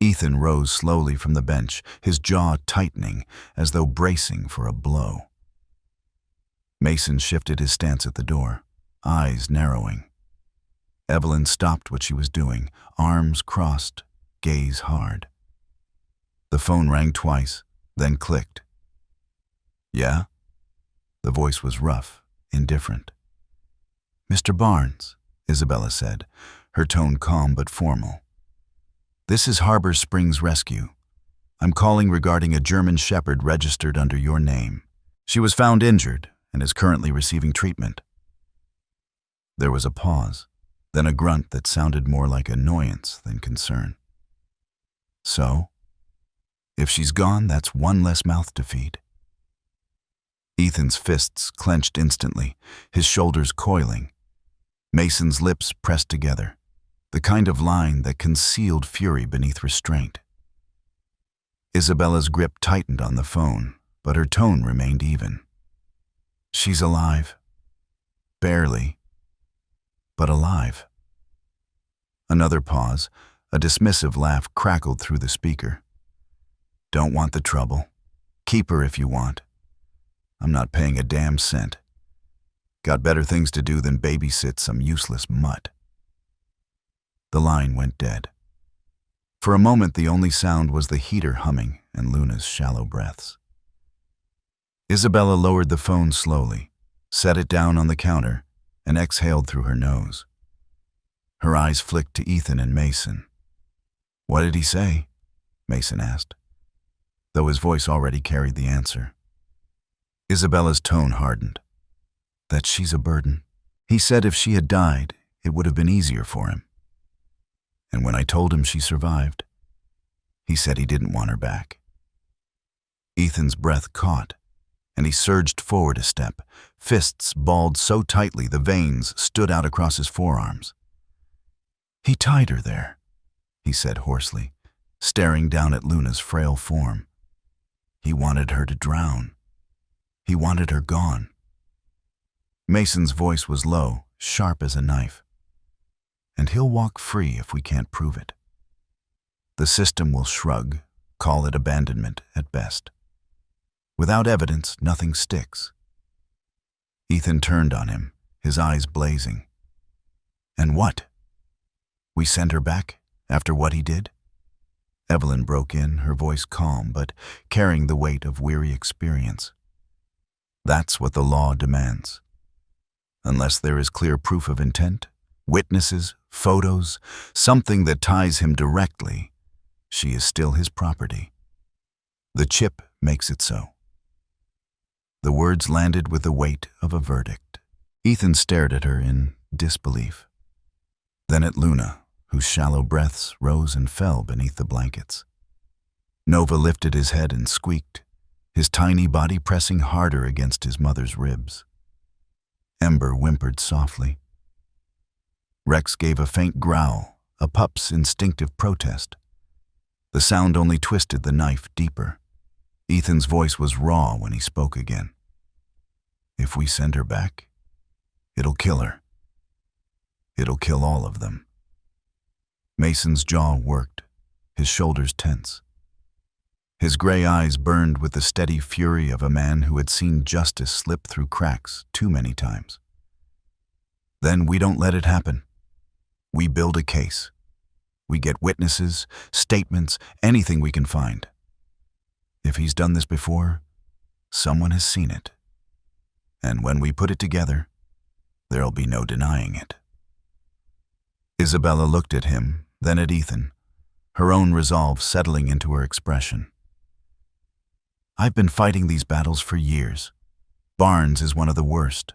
Ethan rose slowly from the bench, his jaw tightening as though bracing for a blow. Mason shifted his stance at the door, eyes narrowing. Evelyn stopped what she was doing, arms crossed, gaze hard. The phone rang twice, then clicked. Yeah? The voice was rough, indifferent. Mr. Barnes, Isabella said, her tone calm but formal. This is Harbor Springs Rescue. I'm calling regarding a German Shepherd registered under your name. She was found injured and is currently receiving treatment. There was a pause, then a grunt that sounded more like annoyance than concern. So? If she's gone, that's one less mouth to feed. Ethan's fists clenched instantly, his shoulders coiling. Mason's lips pressed together, the kind of line that concealed fury beneath restraint. Isabella's grip tightened on the phone, but her tone remained even. She's alive. Barely, but alive. Another pause, a dismissive laugh crackled through the speaker. Don't want the trouble. Keep her if you want. I'm not paying a damn cent. Got better things to do than babysit some useless mutt. The line went dead. For a moment, the only sound was the heater humming and Luna's shallow breaths. Isabella lowered the phone slowly, set it down on the counter, and exhaled through her nose. Her eyes flicked to Ethan and Mason. What did he say? Mason asked, though his voice already carried the answer. Isabella's tone hardened. That she's a burden. He said if she had died, it would have been easier for him. And when I told him she survived, he said he didn't want her back. Ethan's breath caught, and he surged forward a step, fists balled so tightly the veins stood out across his forearms. He tied her there, he said hoarsely, staring down at Luna's frail form. He wanted her to drown. He wanted her gone. Mason's voice was low, sharp as a knife. And he'll walk free if we can't prove it. The system will shrug, call it abandonment at best. Without evidence, nothing sticks. Ethan turned on him, his eyes blazing. And what? We send her back, after what he did? Evelyn broke in, her voice calm, but carrying the weight of weary experience. That's what the law demands. Unless there is clear proof of intent, witnesses, photos, something that ties him directly, she is still his property. The chip makes it so. The words landed with the weight of a verdict. Ethan stared at her in disbelief. Then at Luna, whose shallow breaths rose and fell beneath the blankets. Nova lifted his head and squeaked, his tiny body pressing harder against his mother's ribs. Ember whimpered softly. Rex gave a faint growl, a pup's instinctive protest. The sound only twisted the knife deeper. Ethan's voice was raw when he spoke again. If we send her back, it'll kill her. It'll kill all of them. Mason's jaw worked, his shoulders tense. His gray eyes burned with the steady fury of a man who had seen justice slip through cracks too many times. Then we don't let it happen. We build a case. We get witnesses, statements, anything we can find. If he's done this before, someone has seen it. And when we put it together, there'll be no denying it. Isabella looked at him, then at Ethan, her own resolve settling into her expression. I've been fighting these battles for years. Barnes is one of the worst.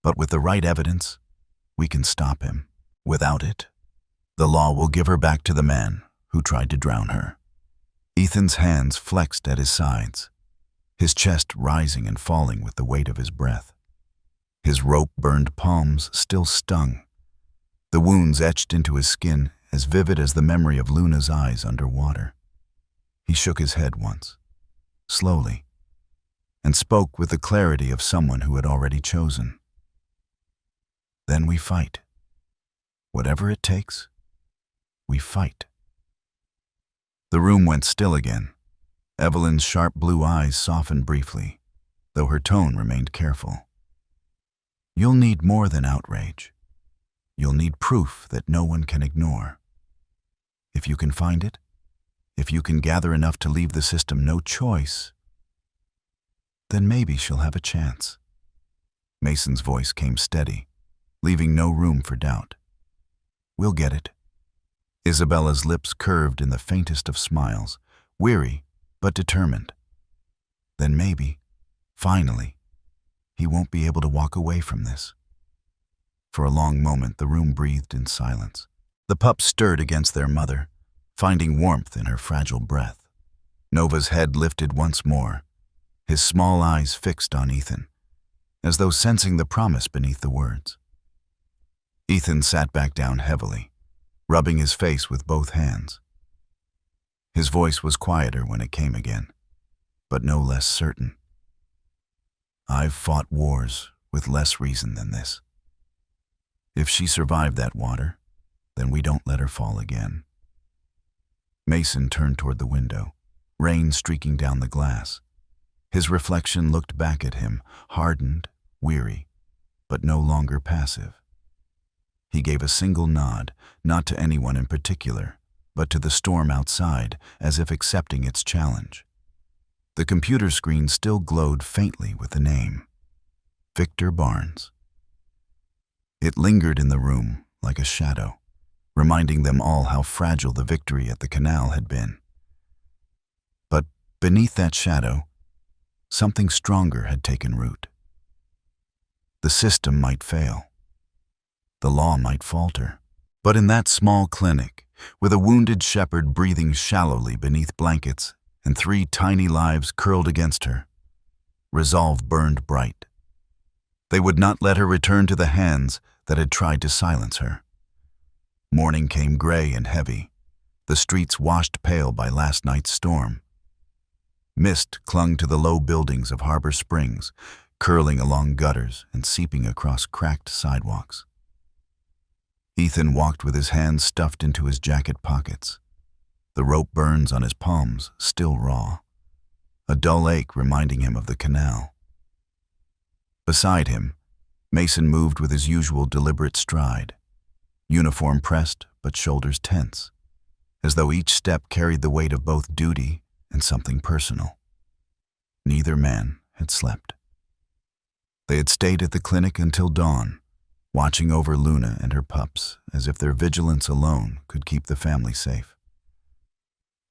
But with the right evidence, we can stop him. Without it, the law will give her back to the man who tried to drown her. Ethan's hands flexed at his sides, his chest rising and falling with the weight of his breath. His rope-burned palms still stung, the wounds etched into his skin as vivid as the memory of Luna's eyes underwater. He shook his head once, slowly, and spoke with the clarity of someone who had already chosen. Then we fight. Whatever it takes, we fight. The room went still again. Evelyn's sharp blue eyes softened briefly, though her tone remained careful. You'll need more than outrage. You'll need proof that no one can ignore. If you can find it, if you can gather enough to leave the system no choice, then maybe she'll have a chance. Mason's voice came steady, leaving no room for doubt. We'll get it. Isabella's lips curved in the faintest of smiles, weary but determined. Then maybe, finally, he won't be able to walk away from this. For a long moment, the room breathed in silence. The pups stirred against their mother, finding warmth in her fragile breath. Nova's head lifted once more, his small eyes fixed on Ethan, as though sensing the promise beneath the words. Ethan sat back down heavily, rubbing his face with both hands. His voice was quieter when it came again, but no less certain. I've fought wars with less reason than this. If she survived that water, then we don't let her fall again. Mason turned toward the window, rain streaking down the glass. His reflection looked back at him, hardened, weary, but no longer passive. He gave a single nod, not to anyone in particular, but to the storm outside, as if accepting its challenge. The computer screen still glowed faintly with the name, Victor Barnes. It lingered in the room like a shadow, reminding them all how fragile the victory at the canal had been. But beneath that shadow, something stronger had taken root. The system might fail. The law might falter. But in that small clinic, with a wounded shepherd breathing shallowly beneath blankets and 3 tiny lives curled against her, resolve burned bright. They would not let her return to the hands that had tried to silence her. Morning came gray and heavy, the streets washed pale by last night's storm. Mist clung to the low buildings of Harbor Springs, curling along gutters and seeping across cracked sidewalks. Ethan walked with his hands stuffed into his jacket pockets, the rope burns on his palms still raw, a dull ache reminding him of the canal. Beside him, Mason moved with his usual deliberate stride, uniform pressed but shoulders tense, as though each step carried the weight of both duty and something personal. Neither man had slept. They had stayed at the clinic until dawn, watching over Luna and her pups as if their vigilance alone could keep the family safe.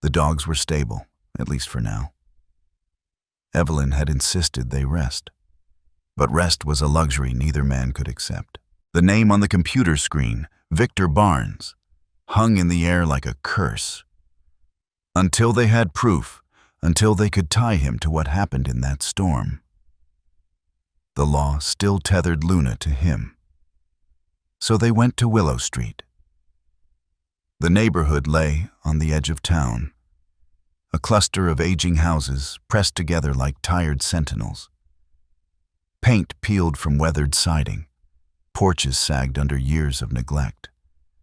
The dogs were stable, at least for now. Evelyn had insisted they rest, but rest was a luxury neither man could accept. The name on the computer screen, Victor Barnes, hung in the air like a curse. Until they had proof, until they could tie him to what happened in that storm. The law still tethered Luna to him. So they went to Willow Street. The neighborhood lay on the edge of town, a cluster of aging houses pressed together like tired sentinels. Paint peeled from weathered siding, porches sagged under years of neglect,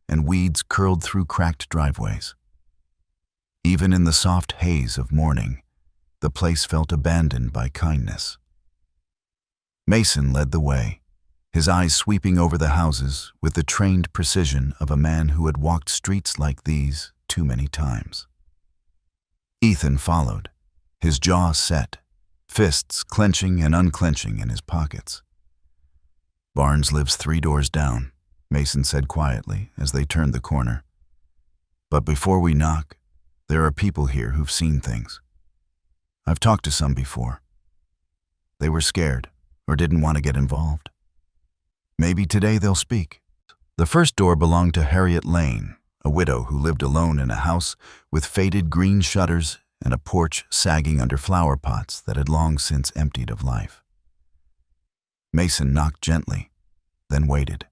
and weeds curled through cracked driveways. Even in the soft haze of morning, the place felt abandoned by kindness. Mason led the way, his eyes sweeping over the houses with the trained precision of a man who had walked streets like these too many times. Ethan followed, his jaw set, fists clenching and unclenching in his pockets. "Barnes lives 3 doors down," Mason said quietly as they turned the corner. "But before we knock, there are people here who've seen things. I've talked to some before. They were scared or didn't want to get involved. Maybe today they'll speak." The first door belonged to Harriet Lane, a widow who lived alone in a house with faded green shutters and a porch sagging under flower pots that had long since emptied of life. Mason knocked gently, then waited.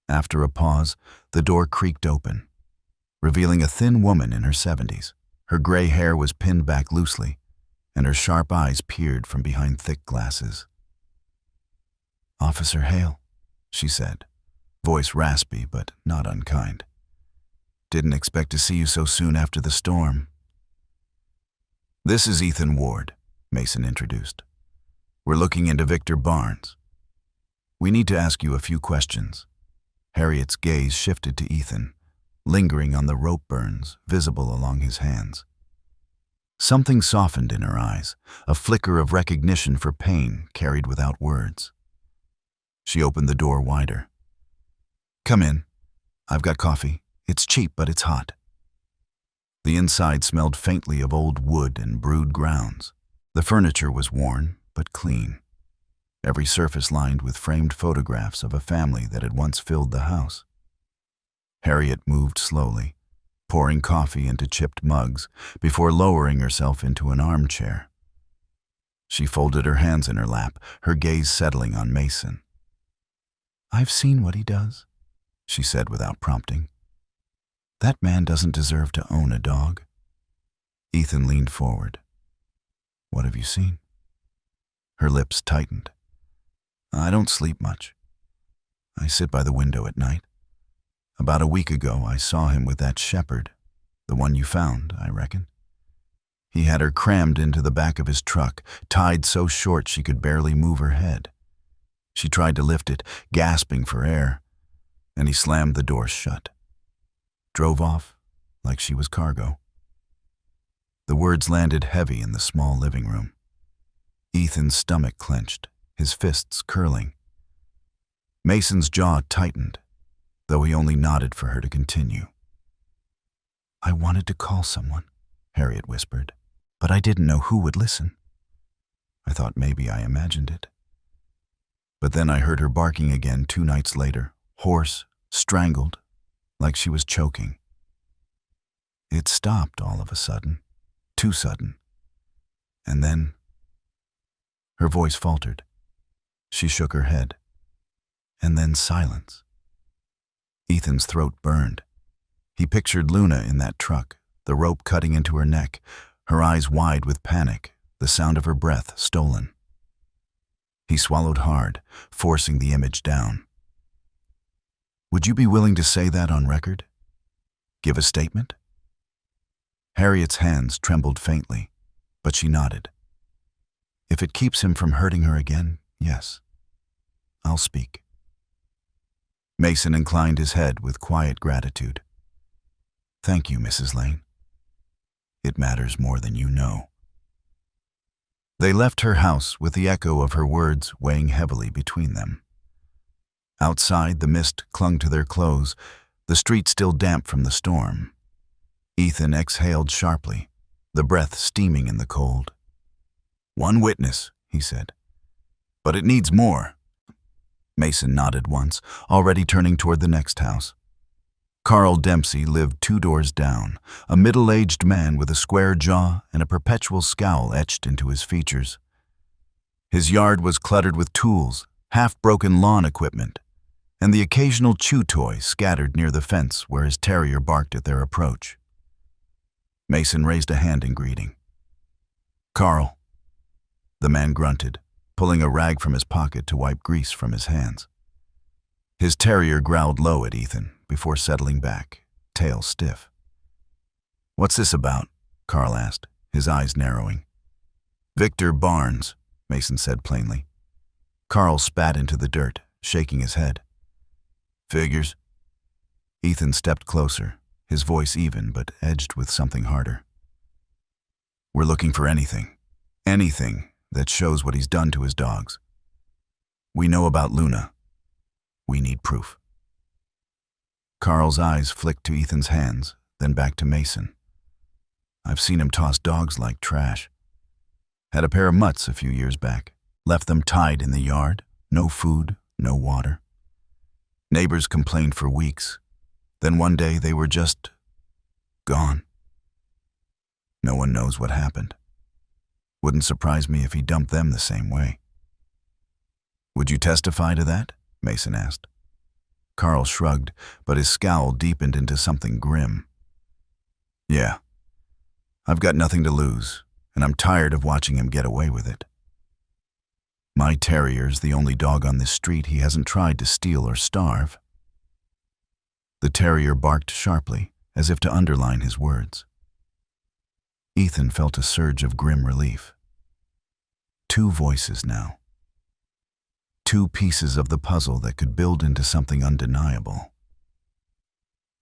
After a pause, the door creaked open, revealing a thin woman in her 70s. Her gray hair was pinned back loosely, and her sharp eyes peered from behind thick glasses. "Officer Hale," she said, voice raspy but not unkind. "Didn't expect to see you so soon after the storm." "This is Ethan Ward," Mason introduced. "We're looking into Victor Barnes. We need to ask you a few questions." Harriet's gaze shifted to Ethan, lingering on the rope burns visible along his hands. Something softened in her eyes, a flicker of recognition for pain carried without words. She opened the door wider. "Come in. I've got coffee. It's cheap, but it's hot." The inside smelled faintly of old wood and brewed grounds. The furniture was worn, but clean, every surface lined with framed photographs of a family that had once filled the house. Harriet moved slowly, pouring coffee into chipped mugs before lowering herself into an armchair. She folded her hands in her lap, her gaze settling on Mason. "I've seen what he does," she said without prompting. "That man doesn't deserve to own a dog." Ethan leaned forward. "What have you seen?" Her lips tightened. "I don't sleep much. I sit by the window at night. About a week ago, I saw him with that shepherd, the one you found, I reckon. He had her crammed into the back of his truck, tied so short she could barely move her head. She tried to lift it, gasping for air, and he slammed the door shut. Drove off like she was cargo." The words landed heavy in the small living room. Ethan's stomach clenched, his fists curling. Mason's jaw tightened, though he only nodded for her to continue. "I wanted to call someone," Harriet whispered, "but I didn't know who would listen. I thought maybe I imagined it. But then I heard her barking again 2 nights later, hoarse, strangled, like she was choking. It stopped all of a sudden, too sudden. And then..." Her voice faltered. She shook her head. And then silence. Ethan's throat burned. He pictured Luna in that truck, the rope cutting into her neck, her eyes wide with panic, the sound of her breath stolen. He swallowed hard, forcing the image down. "Would you be willing to say that on record? Give a statement?" Harriet's hands trembled faintly, but she nodded. "If it keeps him from hurting her again, yes. I'll speak." Mason inclined his head with quiet gratitude. "Thank you, Mrs. Lane. It matters more than you know." They left her house with the echo of her words weighing heavily between them. Outside, the mist clung to their clothes, the street still damp from the storm. Ethan exhaled sharply, the breath steaming in the cold. "One witness," he said. "But it needs more." Mason nodded once, already turning toward the next house. Carl Dempsey lived 2 doors down, a middle-aged man with a square jaw and a perpetual scowl etched into his features. His yard was cluttered with tools, half-broken lawn equipment, and the occasional chew toy scattered near the fence where his terrier barked at their approach. Mason raised a hand in greeting. "Carl." The man grunted, pulling a rag from his pocket to wipe grease from his hands. His terrier growled low at Ethan before settling back, tail stiff. "What's this about?" Carl asked, his eyes narrowing. "Victor Barnes," Mason said plainly. Carl spat into the dirt, shaking his head. Figures. Ethan stepped closer, his voice even but edged with something harder. We're looking for anything that shows what he's done to his dogs. We know about Luna. We need proof. Carl's eyes flicked to Ethan's hands, then back to Mason. I've seen him toss dogs like trash. Had a pair of mutts a few years back. Left them tied in the yard. No food, no water. Neighbors complained for weeks. Then one day they were just gone. No one knows what happened. Wouldn't surprise me if he dumped them the same way. Would you testify to that? Mason asked. Carl shrugged, but his scowl deepened into something grim. Yeah. I've got nothing to lose, and I'm tired of watching him get away with it. My terrier's the only dog on this street he hasn't tried to steal or starve. The terrier barked sharply, as if to underline his words. Ethan felt a surge of grim relief. Two voices now. Two pieces of the puzzle that could build into something undeniable.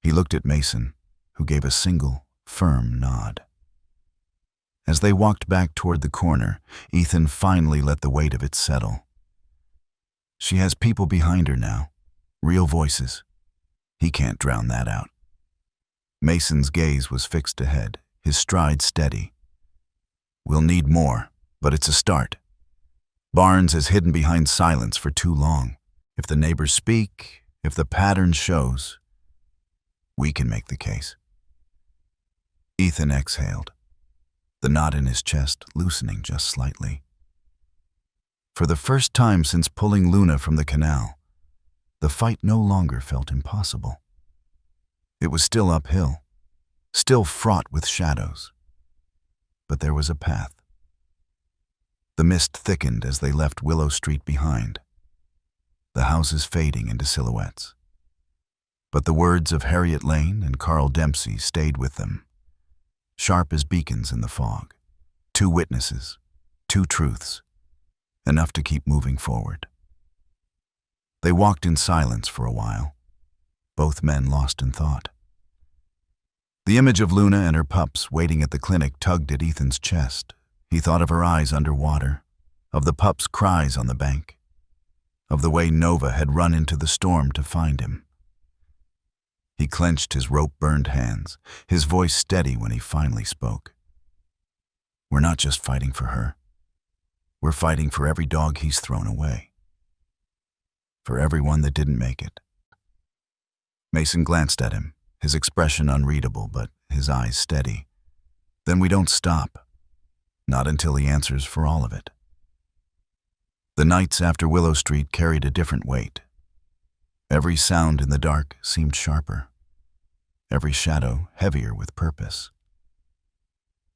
He looked at Mason, who gave a single, firm nod. As they walked back toward the corner, Ethan finally let the weight of it settle. She has people behind her now, real voices. He can't drown that out. Mason's gaze was fixed ahead, his stride steady. We'll need more, but it's a start. Barnes has hidden behind silence for too long. If the neighbors speak, if the pattern shows, we can make the case. Ethan exhaled, the knot in his chest loosening just slightly. For the first time since pulling Luna from the canal, the fight no longer felt impossible. It was still uphill, still fraught with shadows. But there was a path. The mist thickened as they left Willow Street behind, the houses fading into silhouettes. But the words of Harriet Lane and Carl Dempsey stayed with them, sharp as beacons in the fog. Two witnesses, two truths, enough to keep moving forward. They walked in silence for a while, both men lost in thought. The image of Luna and her pups waiting at the clinic tugged at Ethan's chest. He thought of her eyes underwater, of the pups' cries on the bank, of the way Nova had run into the storm to find him. He clenched his rope-burned hands, his voice steady when he finally spoke. We're not just fighting for her. We're fighting for every dog he's thrown away. For everyone that didn't make it. Mason glanced at him, his expression unreadable, but his eyes steady. Then we don't stop. Not until he answers for all of it. The nights after Willow Street carried a different weight. Every sound in the dark seemed sharper. Every shadow heavier with purpose.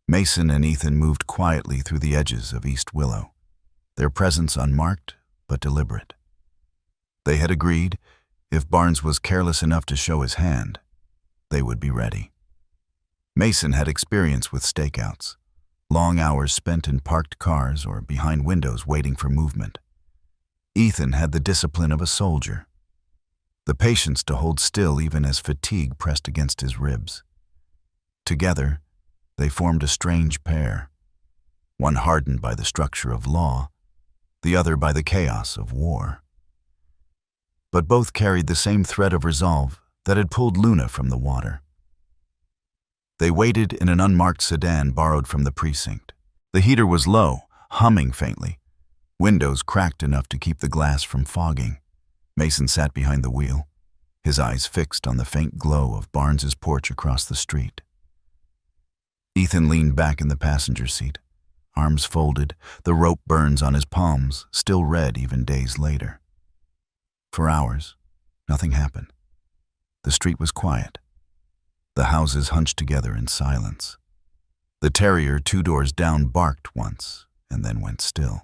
Mason and Ethan moved quietly through the edges of East Willow, their presence unmarked but deliberate. They had agreed, if Barnes was careless enough to show his hand, they would be ready. Mason had experience with stakeouts. Long hours spent in parked cars or behind windows waiting for movement. Ethan had the discipline of a soldier, the patience to hold still even as fatigue pressed against his ribs. Together, they formed a strange pair, one hardened by the structure of law, the other by the chaos of war. But both carried the same thread of resolve that had pulled Luna from the water. They waited in an unmarked sedan borrowed from the precinct. The heater was low, humming faintly. Windows cracked enough to keep the glass from fogging. Mason sat behind the wheel, his eyes fixed on the faint glow of Barnes's porch across the street. Ethan leaned back in the passenger seat, arms folded, the rope burns on his palms still red even days later. For hours, nothing happened. The street was quiet. The houses hunched together in silence. The terrier 2 doors down barked once and then went still.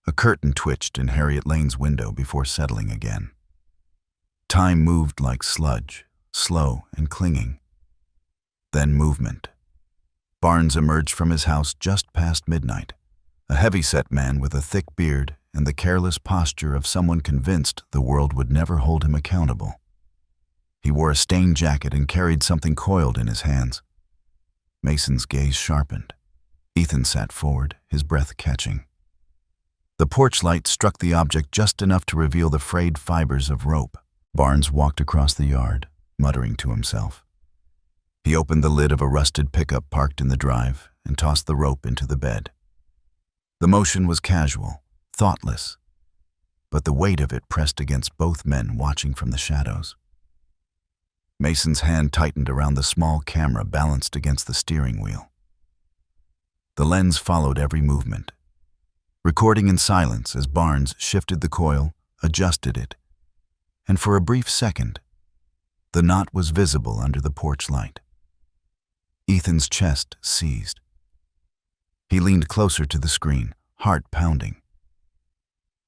A curtain twitched in Harriet Lane's window before settling again. Time moved like sludge, slow and clinging. Then movement. Barnes emerged from his house just past midnight, a heavy-set man with a thick beard and the careless posture of someone convinced the world would never hold him accountable. He wore a stained jacket and carried something coiled in his hands. Mason's gaze sharpened. Ethan sat forward, his breath catching. The porch light struck the object just enough to reveal the frayed fibers of rope. Barnes walked across the yard, muttering to himself. He opened the lid of a rusted pickup parked in the drive and tossed the rope into the bed. The motion was casual, thoughtless, but the weight of it pressed against both men watching from the shadows. Mason's hand tightened around the small camera balanced against the steering wheel. The lens followed every movement, recording in silence as Barnes shifted the coil, adjusted it, and for a brief second, the knot was visible under the porch light. Ethan's chest seized. He leaned closer to the screen, heart pounding.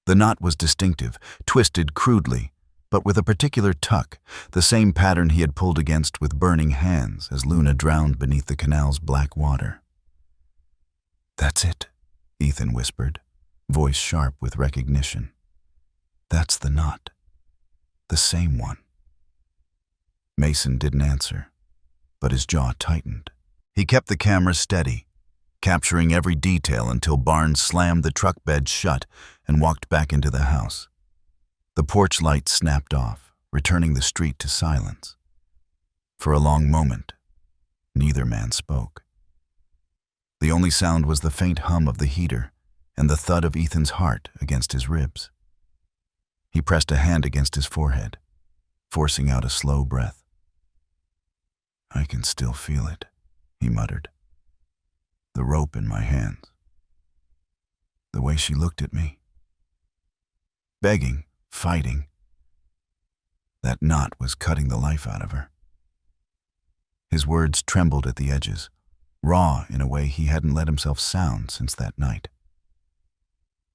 The knot was distinctive, twisted crudely, but with a particular tuck, the same pattern he had pulled against with burning hands as Luna drowned beneath the canal's black water. "That's it," Ethan whispered, voice sharp with recognition. "That's the knot. The same one." Mason didn't answer, but his jaw tightened. He kept the camera steady, capturing every detail until Barnes slammed the truck bed shut and walked back into the house. The porch light snapped off, returning the street to silence. For a long moment, neither man spoke. The only sound was the faint hum of the heater and the thud of Ethan's heart against his ribs. He pressed a hand against his forehead, forcing out a slow breath. "I can still feel it," he muttered. "The rope in my hands. The way she looked at me. Begging, fighting. That knot was cutting the life out of her." His words trembled at the edges, raw in a way he hadn't let himself sound since that night.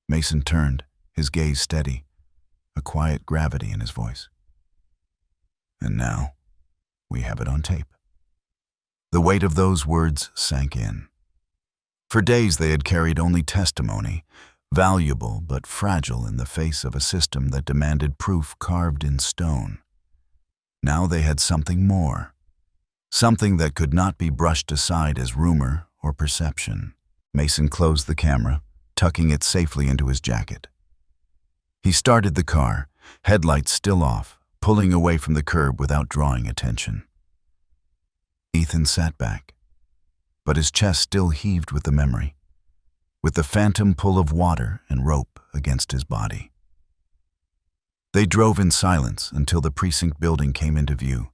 Mason turned, his gaze steady, a quiet gravity in his voice. "And now, we have it on tape." The weight of those words sank in. For days they had carried only testimony, valuable but fragile in the face of a system that demanded proof carved in stone. Now they had something more, something that could not be brushed aside as rumor or perception. Mason closed the camera, tucking it safely into his jacket. He started the car, headlights still off, pulling away from the curb without drawing attention. Ethan sat back, but his chest still heaved with the memory, with the phantom pull of water and rope against his body. They drove in silence until the precinct building came into view,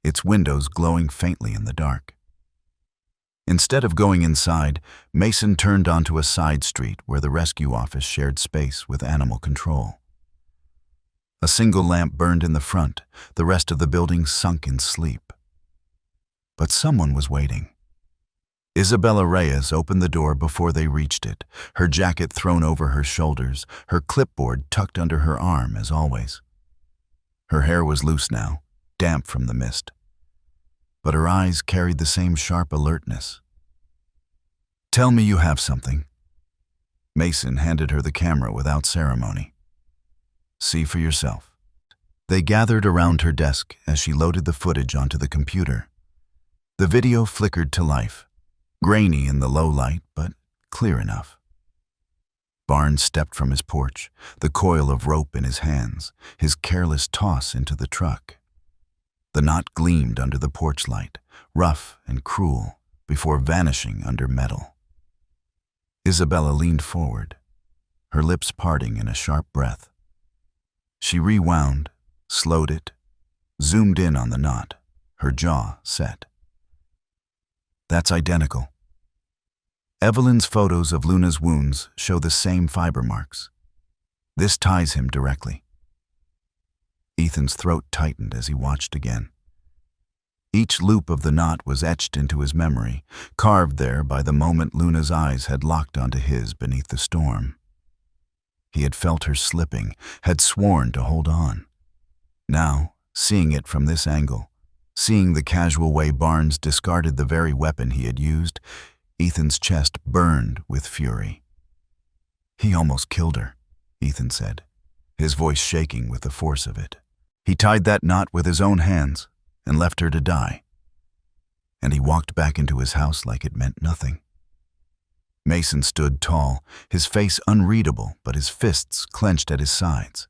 its windows glowing faintly in the dark. Instead of going inside, Mason turned onto a side street where the rescue office shared space with animal control. A single lamp burned in the front, the rest of the building sunk in sleep. But someone was waiting. Isabella Reyes opened the door before they reached it, her jacket thrown over her shoulders, her clipboard tucked under her arm as always. Her hair was loose now, damp from the mist, but her eyes carried the same sharp alertness. "Tell me you have something." Mason handed her the camera without ceremony. "See for yourself." They gathered around her desk as she loaded the footage onto the computer. The video flickered to life, grainy in the low light, but clear enough. Barnes stepped from his porch, the coil of rope in his hands, his careless toss into the truck. The knot gleamed under the porch light, rough and cruel, before vanishing under metal. Isabella leaned forward, her lips parting in a sharp breath. She rewound, slowed it, zoomed in on the knot, her jaw set. "That's identical. Evelyn's photos of Luna's wounds show the same fiber marks. This ties him directly." Ethan's throat tightened as he watched again. Each loop of the knot was etched into his memory, carved there by the moment Luna's eyes had locked onto his beneath the storm. He had felt her slipping, had sworn to hold on. Now, seeing it from this angle, seeing the casual way Barnes discarded the very weapon he had used, Ethan's chest burned with fury. He almost killed her. Ethan said, his voice shaking with the force of it. He tied that knot with his own hands and left her to die. And he walked back into his house like it meant nothing. Mason stood tall, his face unreadable, but his fists clenched at his sides.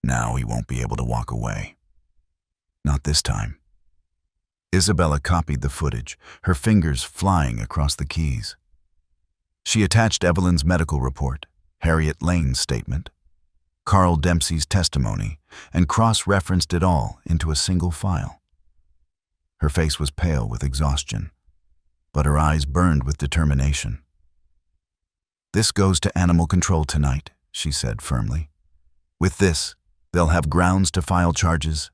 Now he won't be able to walk away. Not this time. Isabella copied the footage, her fingers flying across the keys. She attached Evelyn's medical report, Harriet Lane's statement, Carl Dempsey's testimony, and cross-referenced it all into a single file. Her face was pale with exhaustion, but her eyes burned with determination. "This goes to animal control tonight," she said firmly. "With this, they'll have grounds to file charges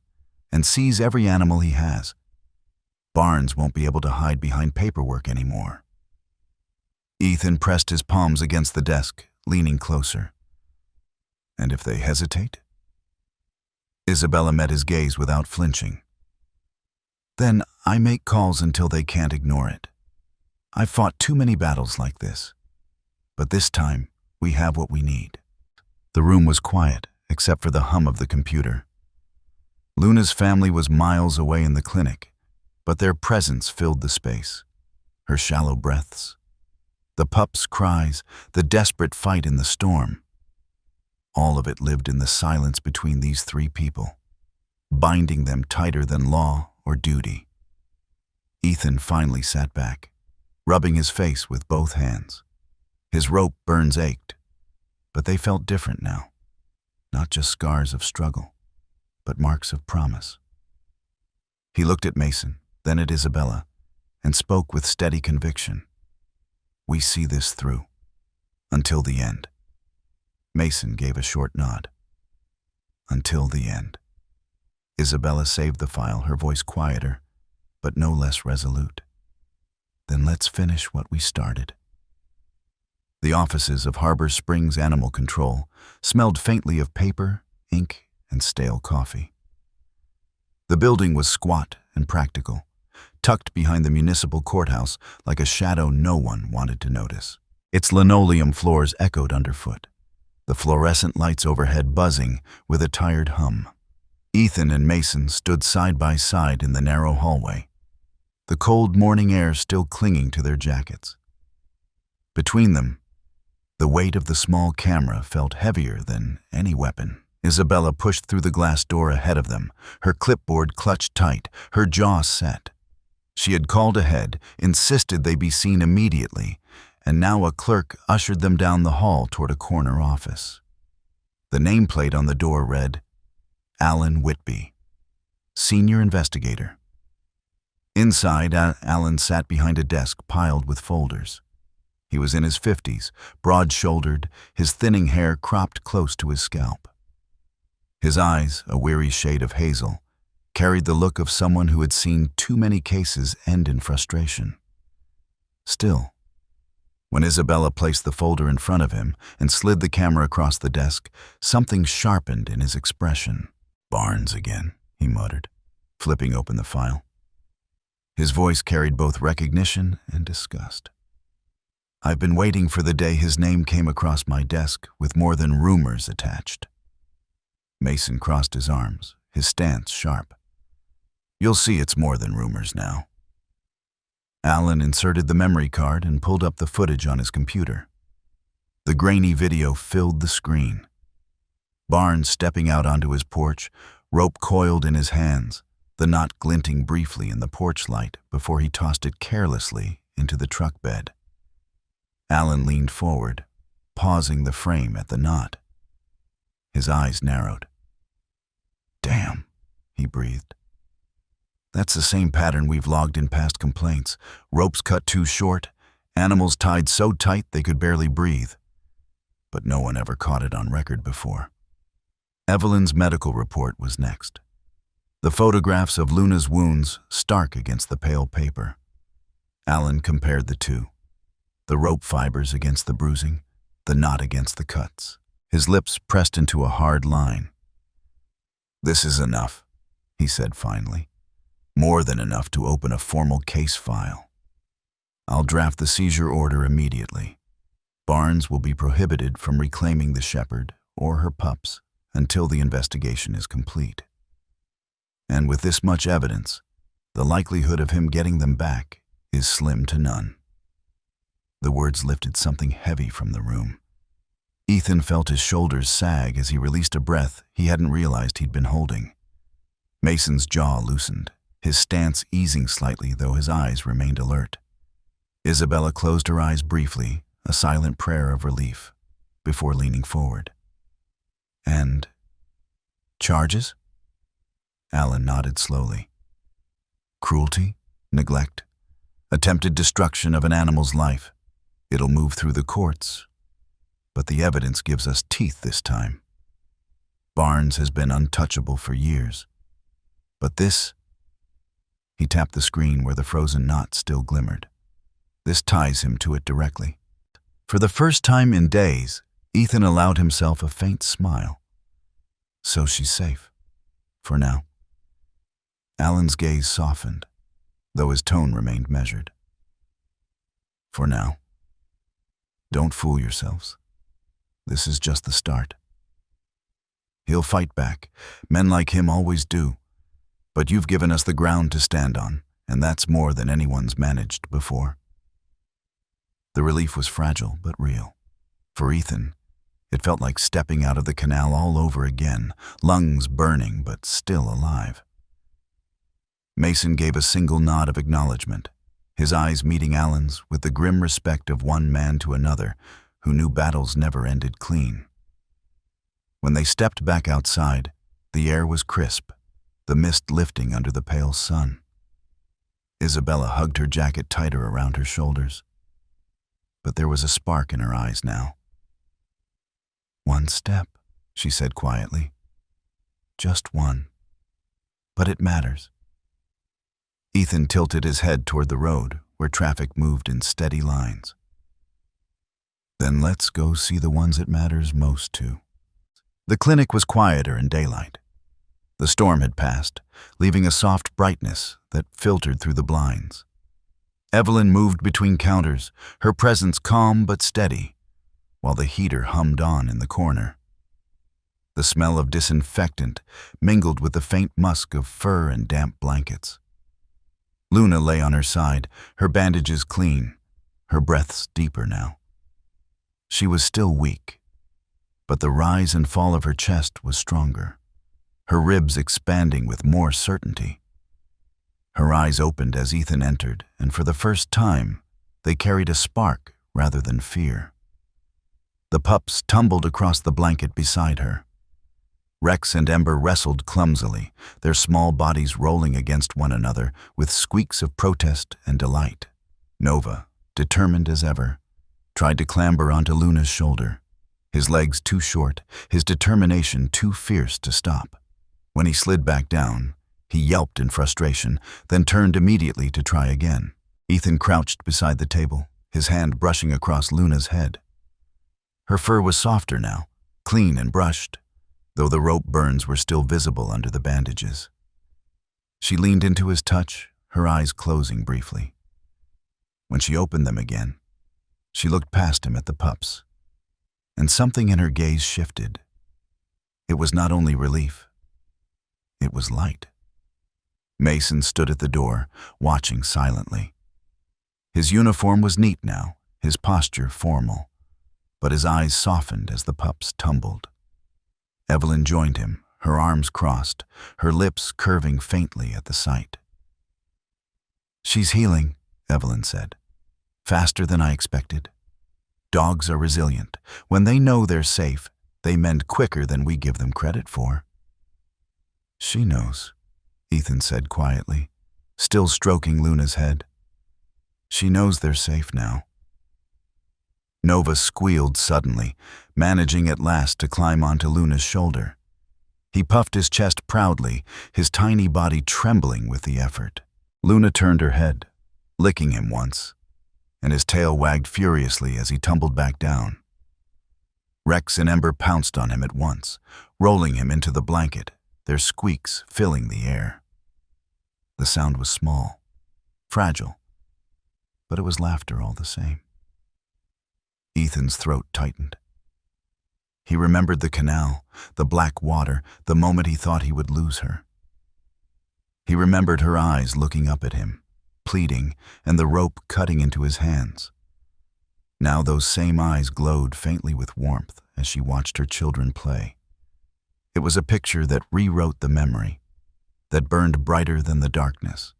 and seize every animal he has. Barnes won't be able to hide behind paperwork anymore." Ethan pressed his palms against the desk, leaning closer. "And if they hesitate?" Isabella met his gaze without flinching. "Then I make calls until they can't ignore it. I've fought too many battles like this. But this time, we have what we need." The room was quiet, except for the hum of the computer. Luna's family was miles away in the clinic, but their presence filled the space. Her shallow breaths, the pups' cries, the desperate fight in the storm. All of it lived in the silence between these three people, binding them tighter than law or duty. Ethan finally sat back, rubbing his face with both hands. His rope burns ached, but they felt different now. Not just scars of struggle, but marks of promise. He looked at Mason, then at Isabella, and spoke with steady conviction. "We see this through, until the end." Mason gave a short nod. "Until the end." Isabella saved the file, her voice quieter, but no less resolute. "Then let's finish what we started." The offices of Harbor Springs Animal Control smelled faintly of paper, ink, and stale coffee. The building was squat and practical, tucked behind the municipal courthouse like a shadow no one wanted to notice. Its linoleum floors echoed underfoot, the fluorescent lights overhead buzzing with a tired hum. Ethan and Mason stood side by side in the narrow hallway, the cold morning air still clinging to their jackets. Between them, the weight of the small camera felt heavier than any weapon. Isabella pushed through the glass door ahead of them, her clipboard clutched tight, her jaw set. She had called ahead, insisted they be seen immediately, and now a clerk ushered them down the hall toward a corner office. The nameplate on the door read, "Alan Whitby, Senior Investigator." Inside, Alan sat behind a desk piled with folders. He was in his 50s, broad-shouldered, his thinning hair cropped close to his scalp. His eyes, a weary shade of hazel, carried the look of someone who had seen too many cases end in frustration. Still, when Isabella placed the folder in front of him and slid the camera across the desk, something sharpened in his expression. "Barnes again," he muttered, flipping open the file. His voice carried both recognition and disgust. "I've been waiting for the day his name came across my desk with more than rumors attached." Mason crossed his arms, his stance sharp. "You'll see it's more than rumors now." Alan inserted the memory card and pulled up the footage on his computer. The grainy video filled the screen. Barnes stepping out onto his porch, rope coiled in his hands, the knot glinting briefly in the porch light before he tossed it carelessly into the truck bed. Alan leaned forward, pausing the frame at the knot. His eyes narrowed. "Damn," he breathed. "That's the same pattern we've logged in past complaints. Ropes cut too short, animals tied so tight they could barely breathe. But no one ever caught it on record before." Evelyn's medical report was next. The photographs of Luna's wounds stark against the pale paper. Alan compared the two. The rope fibers against the bruising, the knot against the cuts. His lips pressed into a hard line. "This is enough," he said finally. "More than enough to open a formal case file. I'll draft the seizure order immediately." Barnes will be prohibited from reclaiming the shepherd or her pups until the investigation is complete. And with this much evidence, the likelihood of him getting them back is slim to none. The words lifted something heavy from the room. Ethan felt his shoulders sag as he released a breath he hadn't realized he'd been holding. Mason's jaw loosened, his stance easing slightly though his eyes remained alert. Isabella closed her eyes briefly, a silent prayer of relief, before leaning forward. And charges? Alan nodded slowly. Cruelty, neglect, attempted destruction of an animal's life. It'll move through the courts, but the evidence gives us teeth this time. Barnes has been untouchable for years, but this... He tapped the screen where the frozen knot still glimmered. This ties him to it directly. For the first time in days, Ethan allowed himself a faint smile. So she's safe. For now. Alan's gaze softened, though his tone remained measured. For now. Don't fool yourselves. This is just the start. He'll fight back. Men like him always do. But you've given us the ground to stand on, and that's more than anyone's managed before. The relief was fragile but real. For Ethan, it felt like stepping out of the canal all over again, lungs burning but still alive. Mason gave a single nod of acknowledgement, his eyes meeting Alan's with the grim respect of one man to another who knew battles never ended clean. When they stepped back outside, the air was crisp, the mist lifting under the pale sun. Isabella hugged her jacket tighter around her shoulders, but there was a spark in her eyes now. One step, she said quietly. Just one. But it matters. Ethan tilted his head toward the road, where traffic moved in steady lines. Then let's go see the ones it matters most to. The clinic was quieter in daylight. The storm had passed, leaving a soft brightness that filtered through the blinds. Evelyn moved between counters, her presence calm but steady, while the heater hummed on in the corner. The smell of disinfectant mingled with the faint musk of fur and damp blankets. Luna lay on her side, her bandages clean, her breaths deeper now. She was still weak, but the rise and fall of her chest was stronger, her ribs expanding with more certainty. Her eyes opened as Ethan entered, and for the first time, they carried a spark rather than fear. The pups tumbled across the blanket beside her. Rex and Ember wrestled clumsily, their small bodies rolling against one another with squeaks of protest and delight. Nova, determined as ever, tried to clamber onto Luna's shoulder, his legs too short, his determination too fierce to stop. When he slid back down, he yelped in frustration, then turned immediately to try again. Ethan crouched beside the table, his hand brushing across Luna's head. Her fur was softer now, clean and brushed, though the rope burns were still visible under the bandages. She leaned into his touch, her eyes closing briefly. When she opened them again, she looked past him at the pups, and something in her gaze shifted. It was not only relief, it was light. Mason stood at the door, watching silently. His uniform was neat now, his posture formal, but his eyes softened as the pups tumbled. Evelyn joined him, her arms crossed, her lips curving faintly at the sight. "She's healing," Evelyn said. "Faster than I expected. Dogs are resilient. When they know they're safe, they mend quicker than we give them credit for." "She knows," Ethan said quietly, still stroking Luna's head. "She knows they're safe now." Nova squealed suddenly, managing at last to climb onto Luna's shoulder. He puffed his chest proudly, his tiny body trembling with the effort. Luna turned her head, licking him once, and his tail wagged furiously as he tumbled back down. Rex and Ember pounced on him at once, rolling him into the blanket, their squeaks filling the air. The sound was small, fragile, but it was laughter all the same. Ethan's throat tightened. He remembered the canal, the black water, the moment he thought he would lose her. He remembered her eyes looking up at him, pleading, and the rope cutting into his hands. Now those same eyes glowed faintly with warmth as she watched her children play. It was a picture that rewrote the memory, that burned brighter than the darkness.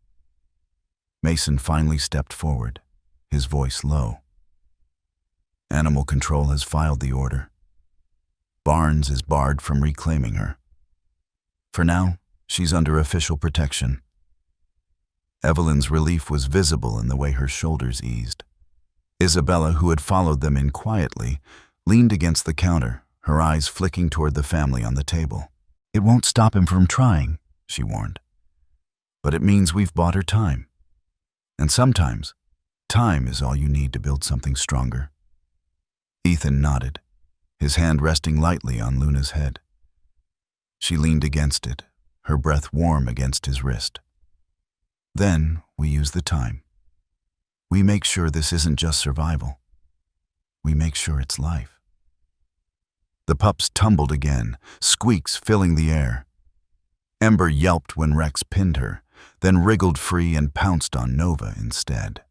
Mason finally stepped forward, his voice low. Animal Control has filed the order. Barnes is barred from reclaiming her. For now, she's under official protection. Evelyn's relief was visible in the way her shoulders eased. Isabella, who had followed them in quietly, leaned against the counter, her eyes flicking toward the family on the table. "It won't stop him from trying," she warned. "But it means we've bought her time. And sometimes, time is all you need to build something stronger." Ethan nodded, his hand resting lightly on Luna's head. She leaned against it, her breath warm against his wrist. "Then we use the time. We make sure this isn't just survival. We make sure it's life." The pups tumbled again, squeaks filling the air. Ember yelped when Rex pinned her, then wriggled free and pounced on Nova instead.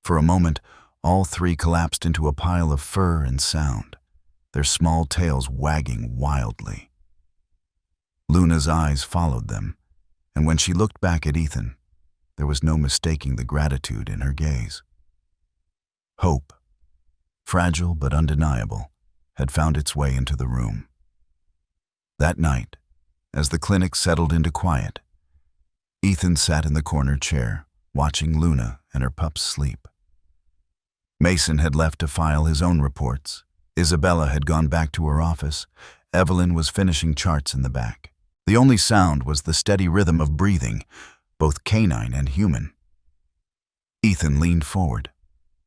For a moment, all three collapsed into a pile of fur and sound, their small tails wagging wildly. Luna's eyes followed them, and when she looked back at Ethan, there was no mistaking the gratitude in her gaze. Hope, fragile but undeniable, had found its way into the room. That night, as the clinic settled into quiet, Ethan sat in the corner chair, watching Luna and her pups sleep. Mason had left to file his own reports. Isabella had gone back to her office. Evelyn was finishing charts in the back. The only sound was the steady rhythm of breathing, both canine and human. Ethan leaned forward,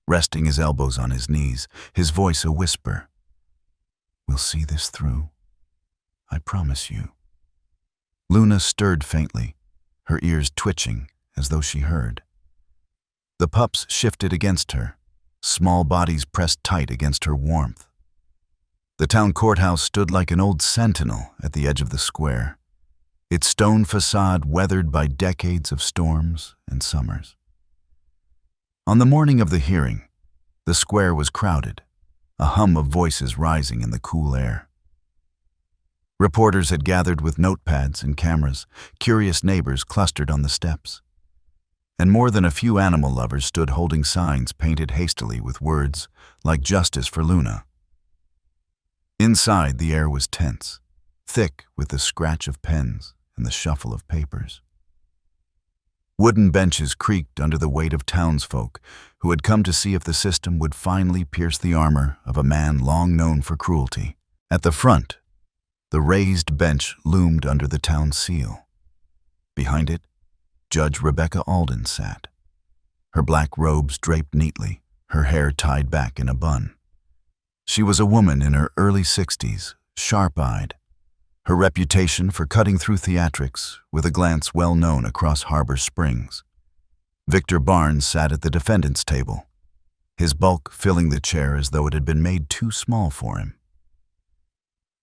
resting his elbows on his knees, his voice a whisper. "We'll see this through. I promise you." Luna stirred faintly, her ears twitching as though she heard. The pups shifted against her, small bodies pressed tight against her warmth. The town courthouse stood like an old sentinel at the edge of the square, its stone facade weathered by decades of storms and summers. On the morning of the hearing, the square was crowded, a hum of voices rising in the cool air. Reporters had gathered with notepads and cameras, curious neighbors clustered on the steps. And more than a few animal lovers stood holding signs painted hastily with words like "Justice for Luna." Inside, the air was tense, thick with the scratch of pens and the shuffle of papers. Wooden benches creaked under the weight of townsfolk who had come to see if the system would finally pierce the armor of a man long known for cruelty. At the front, the raised bench loomed under the town seal. Behind it, Judge Rebecca Alden sat, her black robes draped neatly, her hair tied back in a bun. She was a woman in her early 60s, sharp-eyed, her reputation for cutting through theatrics with a glance well known across Harbor Springs. Victor Barnes sat at the defendant's table, his bulk filling the chair as though it had been made too small for him.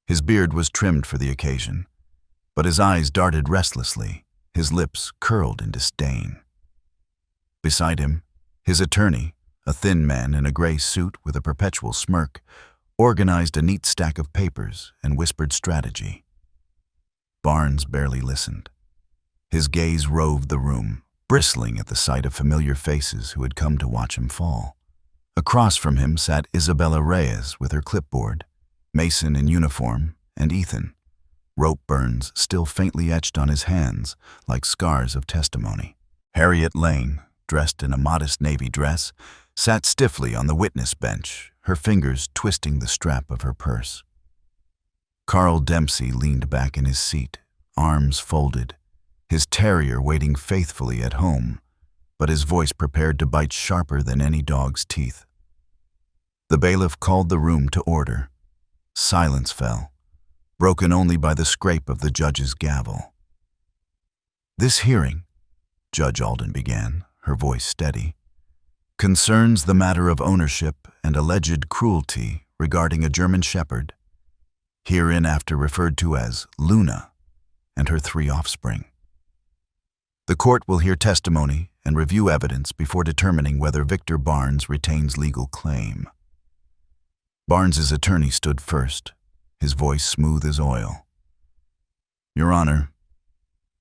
His beard was trimmed for the occasion, but his eyes darted restlessly, his lips curled in disdain. Beside him, his attorney, a thin man in a gray suit with a perpetual smirk, organized a neat stack of papers and whispered strategy. Barnes barely listened. His gaze roved the room, bristling at the sight of familiar faces who had come to watch him fall. Across from him sat Isabella Reyes with her clipboard, Mason in uniform, and Ethan, rope burns still faintly etched on his hands like scars of testimony. Harriet Lane, dressed in a modest navy dress, sat stiffly on the witness bench, her fingers twisting the strap of her purse. Carl Dempsey leaned back in his seat, arms folded, his terrier waiting faithfully at home, but his voice prepared to bite sharper than any dog's teeth. The bailiff called the room to order. Silence fell, broken only by the scrape of the judge's gavel. "This hearing," Judge Alden began, her voice steady, "concerns the matter of ownership and alleged cruelty regarding a German Shepherd, hereinafter referred to as Luna, and her 3 offspring. The court will hear testimony and review evidence before determining whether Victor Barnes retains legal claim. Barnes's attorney stood first, his voice smooth as oil. Your Honor,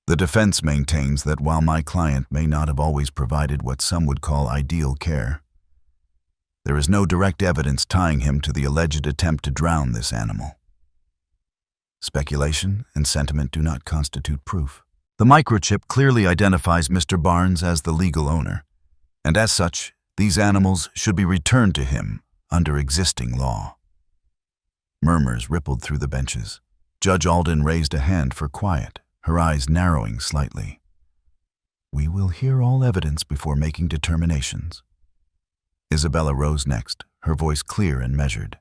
the defense maintains that while my client may not have always provided what some would call ideal care, there is no direct evidence tying him to the alleged attempt to drown this animal. Speculation and sentiment do not constitute proof. The microchip clearly identifies Mr. Barnes as the legal owner, and as such, these animals should be returned to him under existing law. Murmurs rippled through the benches. Judge Alden raised a hand for quiet, her eyes narrowing slightly. We will hear all evidence before making determinations. Isabella rose next, her voice clear and measured.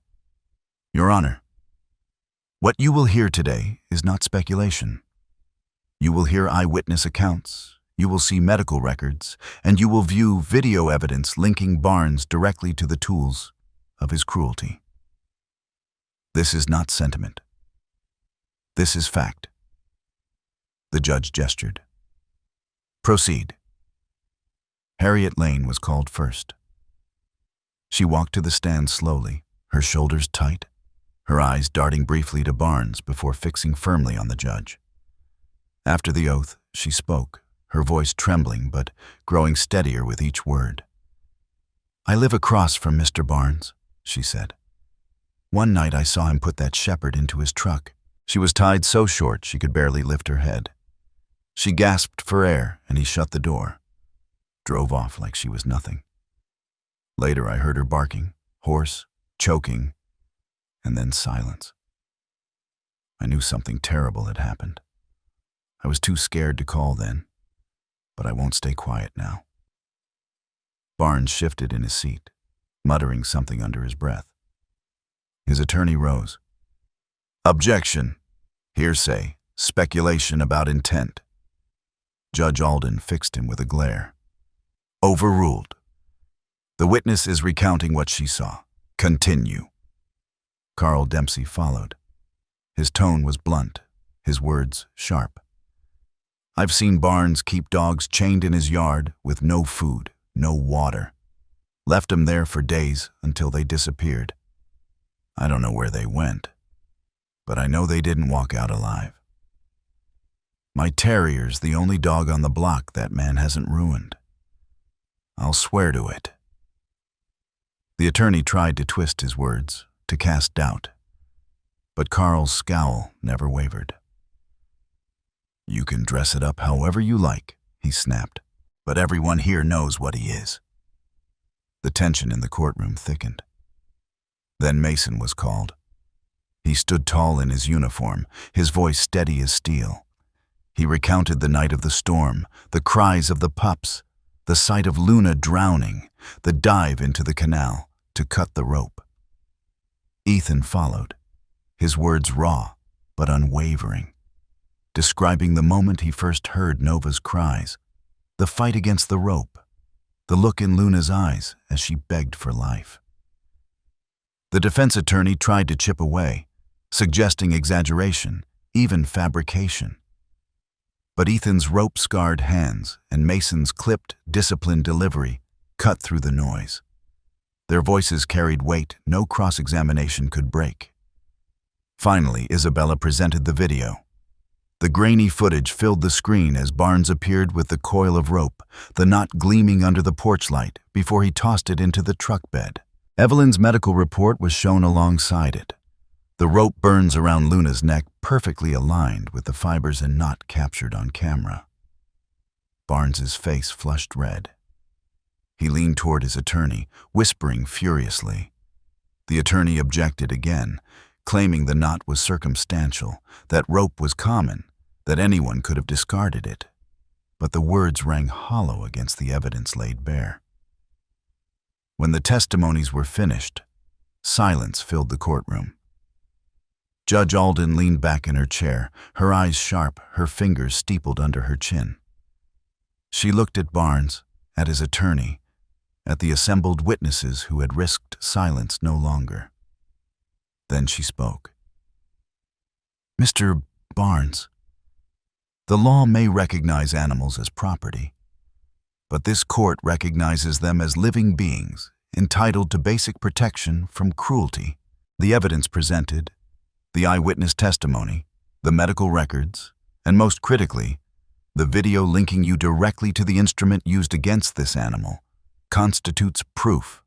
Your Honor, what you will hear today is not speculation. You will hear eyewitness accounts, you will see medical records, and you will view video evidence linking Barnes directly to the tools of his cruelty. This is not sentiment. This is fact. The judge gestured. Proceed. Harriet Lane was called first. She walked to the stand slowly, her shoulders tight, her eyes darting briefly to Barnes before fixing firmly on the judge. After the oath, she spoke, her voice trembling but growing steadier with each word. I live across from Mr. Barnes, she said. One night I saw him put that shepherd into his truck. She was tied so short she could barely lift her head. She gasped for air and he shut the door, drove off like she was nothing. Later I heard her barking, hoarse, choking, and then silence. I knew something terrible had happened. I was too scared to call then, but I won't stay quiet now. Barnes shifted in his seat, muttering something under his breath. His attorney rose. Objection. Hearsay. Speculation about intent. Judge Alden fixed him with a glare. Overruled. The witness is recounting what she saw. Continue. Carl Dempsey followed. His tone was blunt, his words sharp. I've seen Barnes keep dogs chained in his yard with no food, no water. Left them there for days until they disappeared. I don't know where they went, but I know they didn't walk out alive. My terrier's the only dog on the block that man hasn't ruined. I'll swear to it. The attorney tried to twist his words, to cast doubt, but Carl's scowl never wavered. You can dress it up however you like, he snapped, but everyone here knows what he is. The tension in the courtroom thickened. Then Mason was called. He stood tall in his uniform, his voice steady as steel. He recounted the night of the storm, the cries of the pups, the sight of Luna drowning, the dive into the canal to cut the rope. Ethan followed, his words raw but unwavering, describing the moment he first heard Nova's cries, the fight against the rope, the look in Luna's eyes as she begged for life. The defense attorney tried to chip away, suggesting exaggeration, even fabrication. But Ethan's rope-scarred hands and Mason's clipped, disciplined delivery cut through the noise. Their voices carried weight no cross-examination could break. Finally, Isabella presented the video. The grainy footage filled the screen as Barnes appeared with the coil of rope, the knot gleaming under the porch light before he tossed it into the truck bed. Evelyn's medical report was shown alongside it. The rope burns around Luna's neck perfectly aligned with the fibers and knot captured on camera. Barnes's face flushed red. He leaned toward his attorney, whispering furiously. The attorney objected again, claiming the knot was circumstantial, that rope was common, that anyone could have discarded it. But the words rang hollow against the evidence laid bare. When the testimonies were finished, silence filled the courtroom. Judge Alden leaned back in her chair, her eyes sharp, her fingers steepled under her chin. She looked at Barnes, at his attorney, at the assembled witnesses who had risked silence no longer. Then she spoke. "Mr. Barnes, the law may recognize animals as property, but this court recognizes them as living beings entitled to basic protection from cruelty. The evidence presented, the eyewitness testimony, the medical records, and most critically, the video linking you directly to the instrument used against this animal, constitutes proof.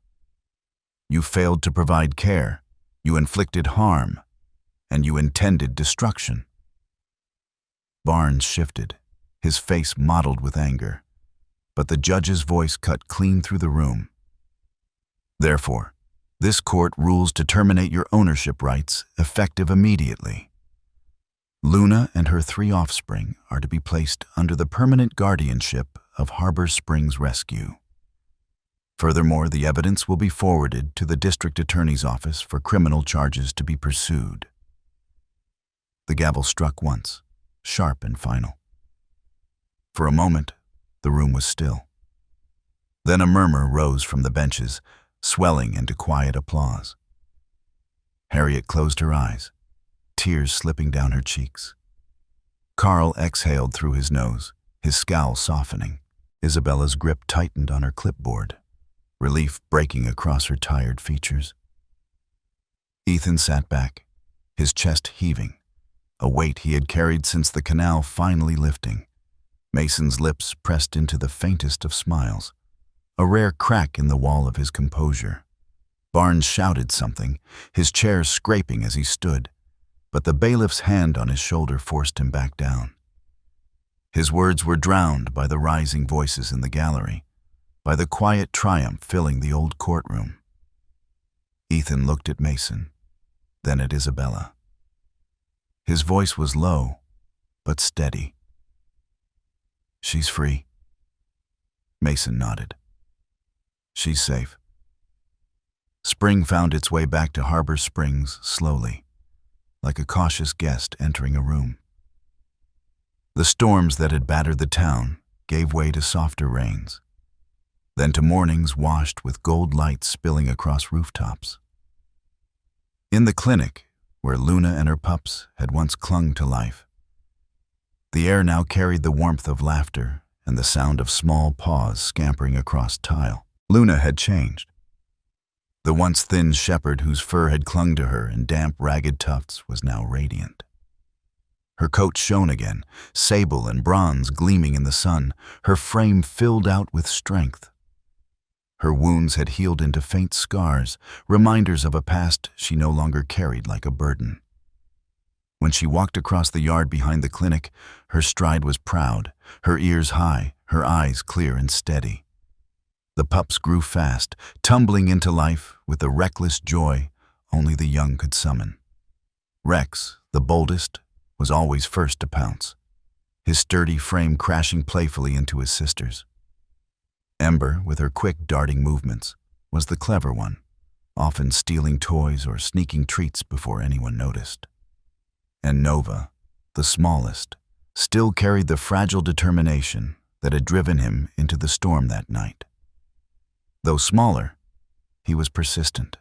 You failed to provide care, you inflicted harm, and you intended destruction." Barnes shifted, his face mottled with anger, but the judge's voice cut clean through the room. "Therefore, this court rules to terminate your ownership rights effective immediately. Luna and her 3 offspring are to be placed under the permanent guardianship of Harbor Springs Rescue. Furthermore, the evidence will be forwarded to the district attorney's office for criminal charges to be pursued." The gavel struck once, sharp and final. For a moment, the room was still. Then a murmur rose from the benches, swelling into quiet applause. Harriet closed her eyes, tears slipping down her cheeks. Carl exhaled through his nose, his scowl softening. Isabella's grip tightened on her clipboard, relief breaking across her tired features. Ethan sat back, his chest heaving, a weight he had carried since the canal finally lifting. Mason's lips pressed into the faintest of smiles, a rare crack in the wall of his composure. Barnes shouted something, his chair scraping as he stood, but the bailiff's hand on his shoulder forced him back down. His words were drowned by the rising voices in the gallery, by the quiet triumph filling the old courtroom. Ethan looked at Mason, then at Isabella. His voice was low, but steady. "She's free." Mason nodded. "She's safe." Spring found its way back to Harbor Springs slowly, like a cautious guest entering a room. The storms that had battered the town gave way to softer rains, then to mornings washed with gold lights spilling across rooftops. In the clinic, where Luna and her pups had once clung to life, the air now carried the warmth of laughter and the sound of small paws scampering across tile. Luna had changed. The once thin shepherd whose fur had clung to her in damp, ragged tufts was now radiant. Her coat shone again, sable and bronze gleaming in the sun, her frame filled out with strength. Her wounds had healed into faint scars, reminders of a past she no longer carried like a burden. When she walked across the yard behind the clinic, her stride was proud, her ears high, her eyes clear and steady. The pups grew fast, tumbling into life with the reckless joy only the young could summon. Rex, the boldest, was always first to pounce, his sturdy frame crashing playfully into his sister's. Ember, with her quick darting movements, was the clever one, often stealing toys or sneaking treats before anyone noticed. And Nova, the smallest, still carried the fragile determination that had driven him into the storm that night. Though smaller, he was persistent,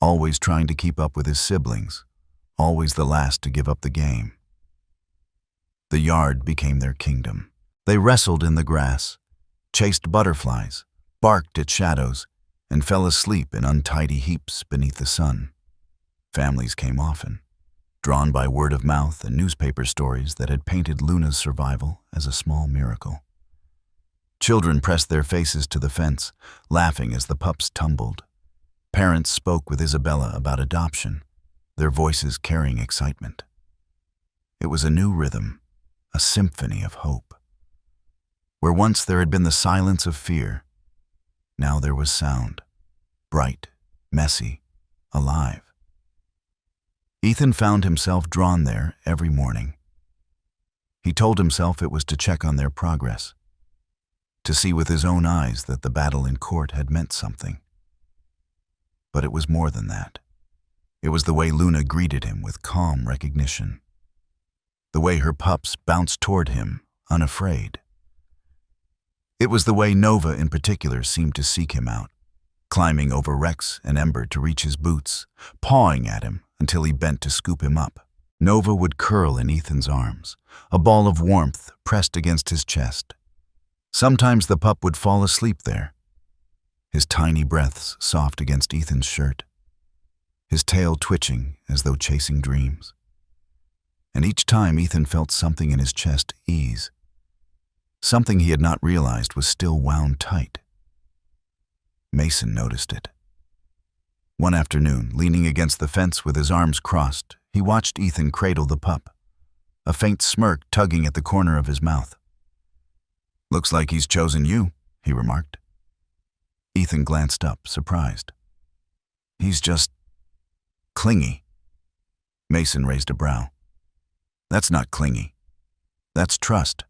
always trying to keep up with his siblings, always the last to give up the game. The yard became their kingdom. They wrestled in the grass, chased butterflies, barked at shadows, and fell asleep in untidy heaps beneath the sun. Families came often, drawn by word of mouth and newspaper stories that had painted Luna's survival as a small miracle. Children pressed their faces to the fence, laughing as the pups tumbled. Parents spoke with Isabella about adoption, their voices carrying excitement. It was a new rhythm, a symphony of hope. Where once there had been the silence of fear, now there was sound, bright, messy, alive. Ethan found himself drawn there every morning. He told himself it was to check on their progress, to see with his own eyes that the battle in court had meant something. But it was more than that. It was the way Luna greeted him with calm recognition, the way her pups bounced toward him, unafraid. It was the way Nova in particular seemed to seek him out, climbing over Rex and Ember to reach his boots, pawing at him until he bent to scoop him up. Nova would curl in Ethan's arms, a ball of warmth pressed against his chest. Sometimes the pup would fall asleep there, his tiny breaths soft against Ethan's shirt, his tail twitching as though chasing dreams. And each time Ethan felt something in his chest ease, something he had not realized was still wound tight. Mason noticed it. One afternoon, leaning against the fence with his arms crossed, he watched Ethan cradle the pup, a faint smirk tugging at the corner of his mouth. "Looks like he's chosen you," he remarked. Ethan glanced up, surprised. "He's just clingy." Mason raised a brow. "That's not clingy. That's trust."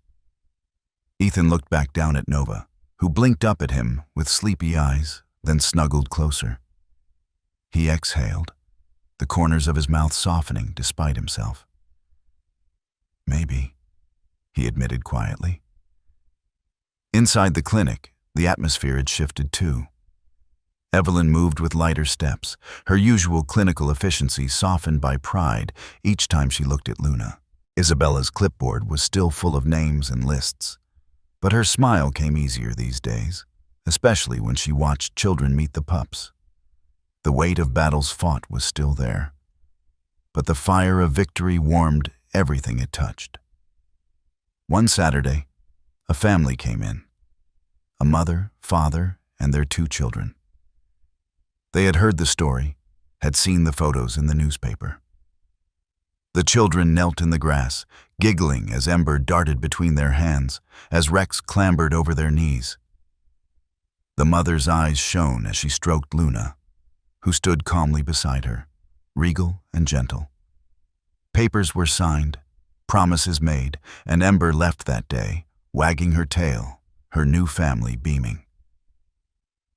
Ethan looked back down at Nova, who blinked up at him with sleepy eyes, then snuggled closer. He exhaled, the corners of his mouth softening despite himself. "Maybe," he admitted quietly. Inside the clinic, the atmosphere had shifted too. Evelyn moved with lighter steps, her usual clinical efficiency softened by pride each time she looked at Luna. Isabella's clipboard was still full of names and lists, but her smile came easier these days, especially when she watched children meet the pups. The weight of battles fought was still there, but the fire of victory warmed everything it touched. One Saturday, a family came in, a mother, father, and their 2 children. They had heard the story, had seen the photos in the newspaper. The children knelt in the grass, giggling as Ember darted between their hands, as Rex clambered over their knees. The mother's eyes shone as she stroked Luna, who stood calmly beside her, regal and gentle. Papers were signed, promises made, and Ember left that day, wagging her tail, her new family beaming.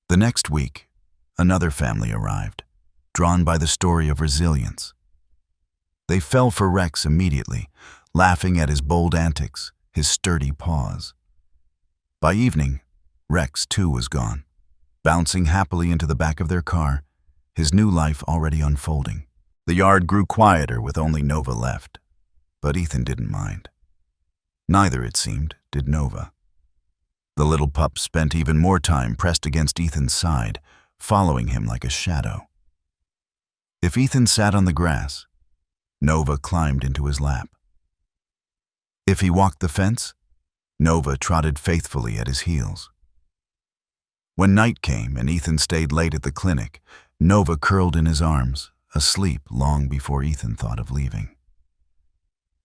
The next week, another family arrived, drawn by the story of resilience. They fell for Rex immediately, laughing at his bold antics, his sturdy paws. By evening, Rex too was gone, bouncing happily into the back of their car, his new life already unfolding. The yard grew quieter with only Nova left, but Ethan didn't mind. Neither, it seemed, did Nova. The little pup spent even more time pressed against Ethan's side, following him like a shadow. If Ethan sat on the grass, Nova climbed into his lap. If he walked the fence, Nova trotted faithfully at his heels. When night came and Ethan stayed late at the clinic, Nova curled in his arms, asleep long before Ethan thought of leaving.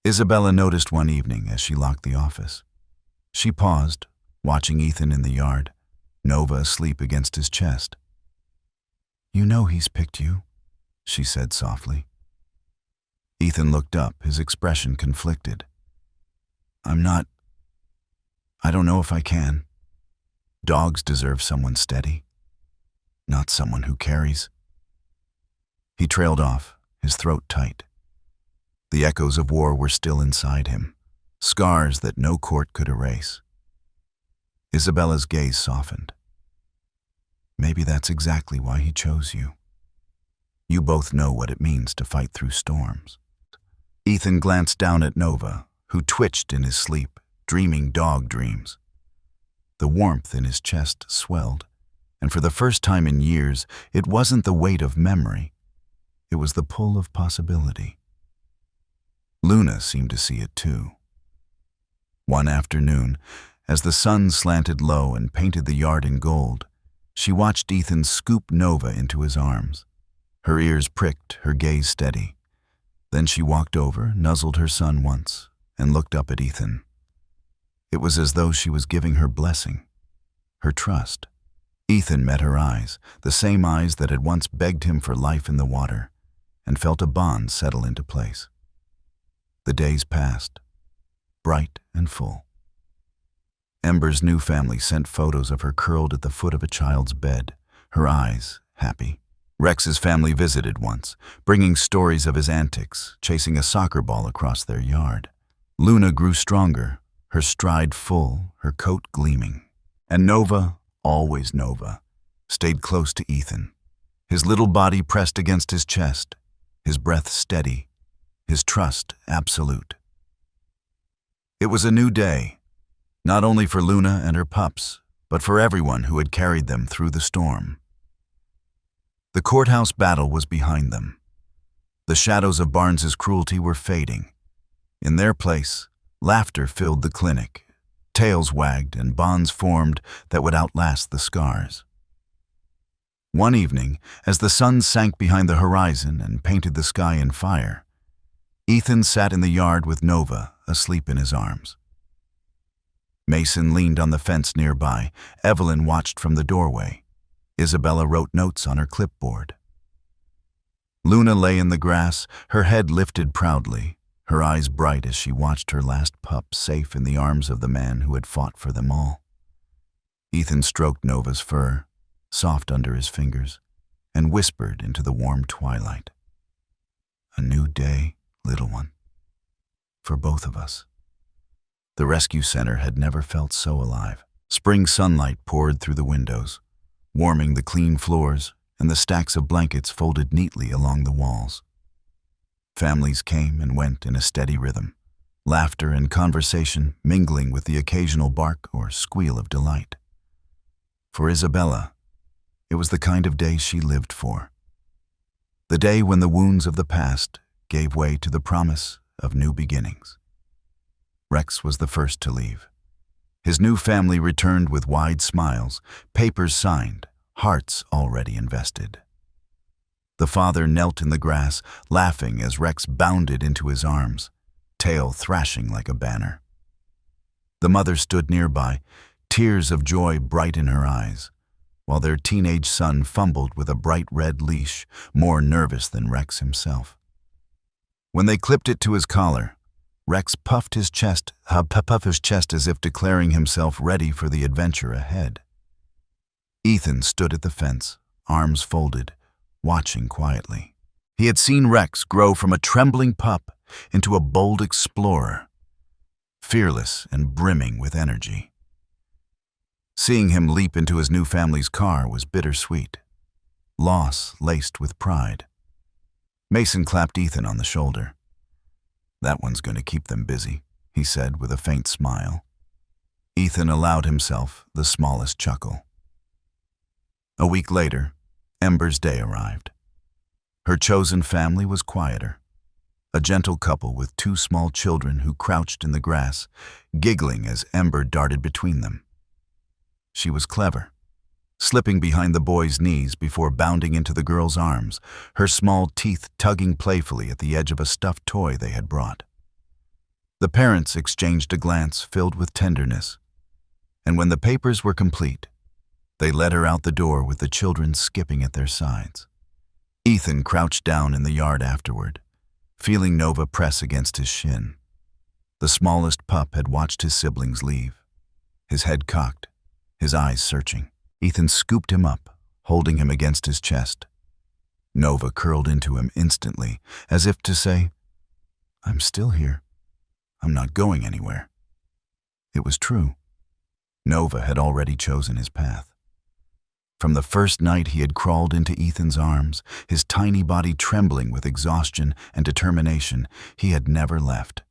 Isabella noticed one evening as she locked the office. She paused, watching Ethan in the yard, Nova asleep against his chest. "You know he's picked you," she said softly. Ethan looked up, his expression conflicted. I don't know if I can. Dogs deserve someone steady, not someone who carries." He trailed off, his throat tight. The echoes of war were still inside him, scars that no court could erase. Isabella's gaze softened. "Maybe that's exactly why he chose you. You both know what it means to fight through storms." Ethan glanced down at Nova, who twitched in his sleep, dreaming dog dreams. The warmth in his chest swelled, and for the first time in years, it wasn't the weight of memory. It was the pull of possibility. Luna seemed to see it too. One afternoon, as the sun slanted low and painted the yard in gold, she watched Ethan scoop Nova into his arms. Her ears pricked, her gaze steady. Then she walked over, nuzzled her son once, and looked up at Ethan. It was as though she was giving her blessing, her trust. Ethan met her eyes, the same eyes that had once begged him for life in the water, and felt a bond settle into place. The days passed, bright and full. Ember's new family sent photos of her curled at the foot of a child's bed, her eyes happy. Rex's family visited once, bringing stories of his antics, chasing a soccer ball across their yard. Luna grew stronger, her stride full, her coat gleaming. And Nova, always Nova, stayed close to Ethan, his little body pressed against his chest, his breath steady, his trust absolute. It was a new day, not only for Luna and her pups, but for everyone who had carried them through the storm. The courthouse battle was behind them. The shadows of Barnes's cruelty were fading. In their place, laughter filled the clinic, tails wagged and bonds formed that would outlast the scars. One evening, as the sun sank behind the horizon and painted the sky in fire, Ethan sat in the yard with Nova asleep in his arms. Mason leaned on the fence nearby. Evelyn watched from the doorway. Isabella wrote notes on her clipboard. Luna lay in the grass, her head lifted proudly, her eyes bright as she watched her last pup safe in the arms of the man who had fought for them all. Ethan stroked Nova's fur, soft under his fingers, and whispered into the warm twilight. "A new day, little one, for both of us." The rescue center had never felt so alive. Spring sunlight poured through the windows, warming the clean floors and the stacks of blankets folded neatly along the walls. Families came and went in a steady rhythm, laughter and conversation mingling with the occasional bark or squeal of delight. For Isabella, it was the kind of day she lived for. The day when the wounds of the past gave way to the promise of new beginnings. Rex was the first to leave. His new family returned with wide smiles, papers signed, hearts already invested. The father knelt in the grass, laughing as Rex bounded into his arms, tail thrashing like a banner. The mother stood nearby, tears of joy bright in her eyes, while their teenage son fumbled with a bright red leash, more nervous than Rex himself. When they clipped it to his collar, Rex puffed his chest as if declaring himself ready for the adventure ahead. Ethan stood at the fence, arms folded, watching quietly. He had seen Rex grow from a trembling pup into a bold explorer, fearless and brimming with energy. Seeing him leap into his new family's car was bittersweet, loss laced with pride. Mason clapped Ethan on the shoulder. "That one's going to keep them busy," he said with a faint smile. Ethan allowed himself the smallest chuckle. A week later, Ember's day arrived. Her chosen family was quieter, a gentle couple with 2 small children who crouched in the grass, giggling as Ember darted between them. She was clever, slipping behind the boy's knees before bounding into the girl's arms, her small teeth tugging playfully at the edge of a stuffed toy they had brought. The parents exchanged a glance filled with tenderness, and when the papers were complete, they led her out the door with the children skipping at their sides. Ethan crouched down in the yard afterward, feeling Nova press against his shin. The smallest pup had watched his siblings leave, his head cocked, his eyes searching. Ethan scooped him up, holding him against his chest. Nova curled into him instantly, as if to say, "I'm still here. I'm not going anywhere." It was true. Nova had already chosen his path. From the first night he had crawled into Ethan's arms, his tiny body trembling with exhaustion and determination, he had never left.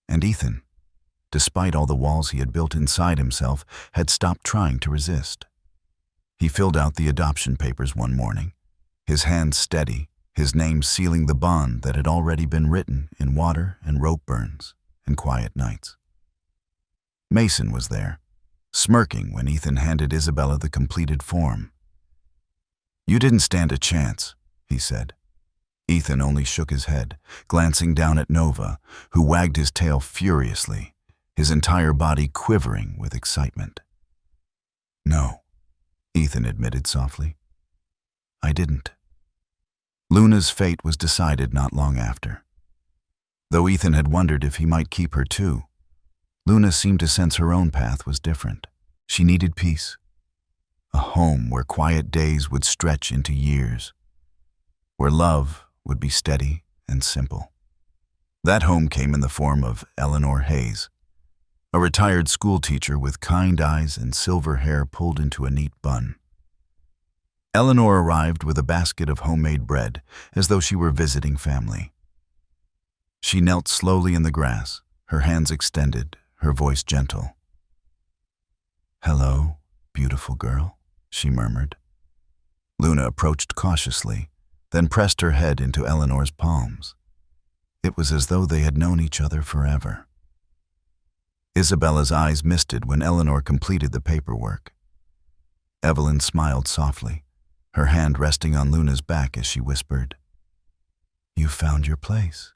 And Ethan, despite all the walls he had built inside himself, had stopped trying to resist. He filled out the adoption papers one morning, his hands steady, his name sealing the bond that had already been written in water and rope burns and quiet nights. Mason was there, smirking when Ethan handed Isabella the completed form. "You didn't stand a chance," he said. Ethan only shook his head, glancing down at Nova, who wagged his tail furiously, his entire body quivering with excitement. "No," Ethan admitted softly. "I didn't." Luna's fate was decided not long after. Though Ethan had wondered if he might keep her too, Luna seemed to sense her own path was different. She needed peace, a home where quiet days would stretch into years, where love would be steady and simple. That home came in the form of Eleanor Hayes. a retired schoolteacher with kind eyes and silver hair pulled into a neat bun. Eleanor arrived with a basket of homemade bread, as though she were visiting family. She knelt slowly in the grass, her hands extended, her voice gentle. "Hello, beautiful girl," she murmured. Luna approached cautiously, then pressed her head into Eleanor's palms. It was as though they had known each other forever. Isabella's eyes misted when Eleanor completed the paperwork. Evelyn smiled softly, her hand resting on Luna's back as she whispered, "You found your place."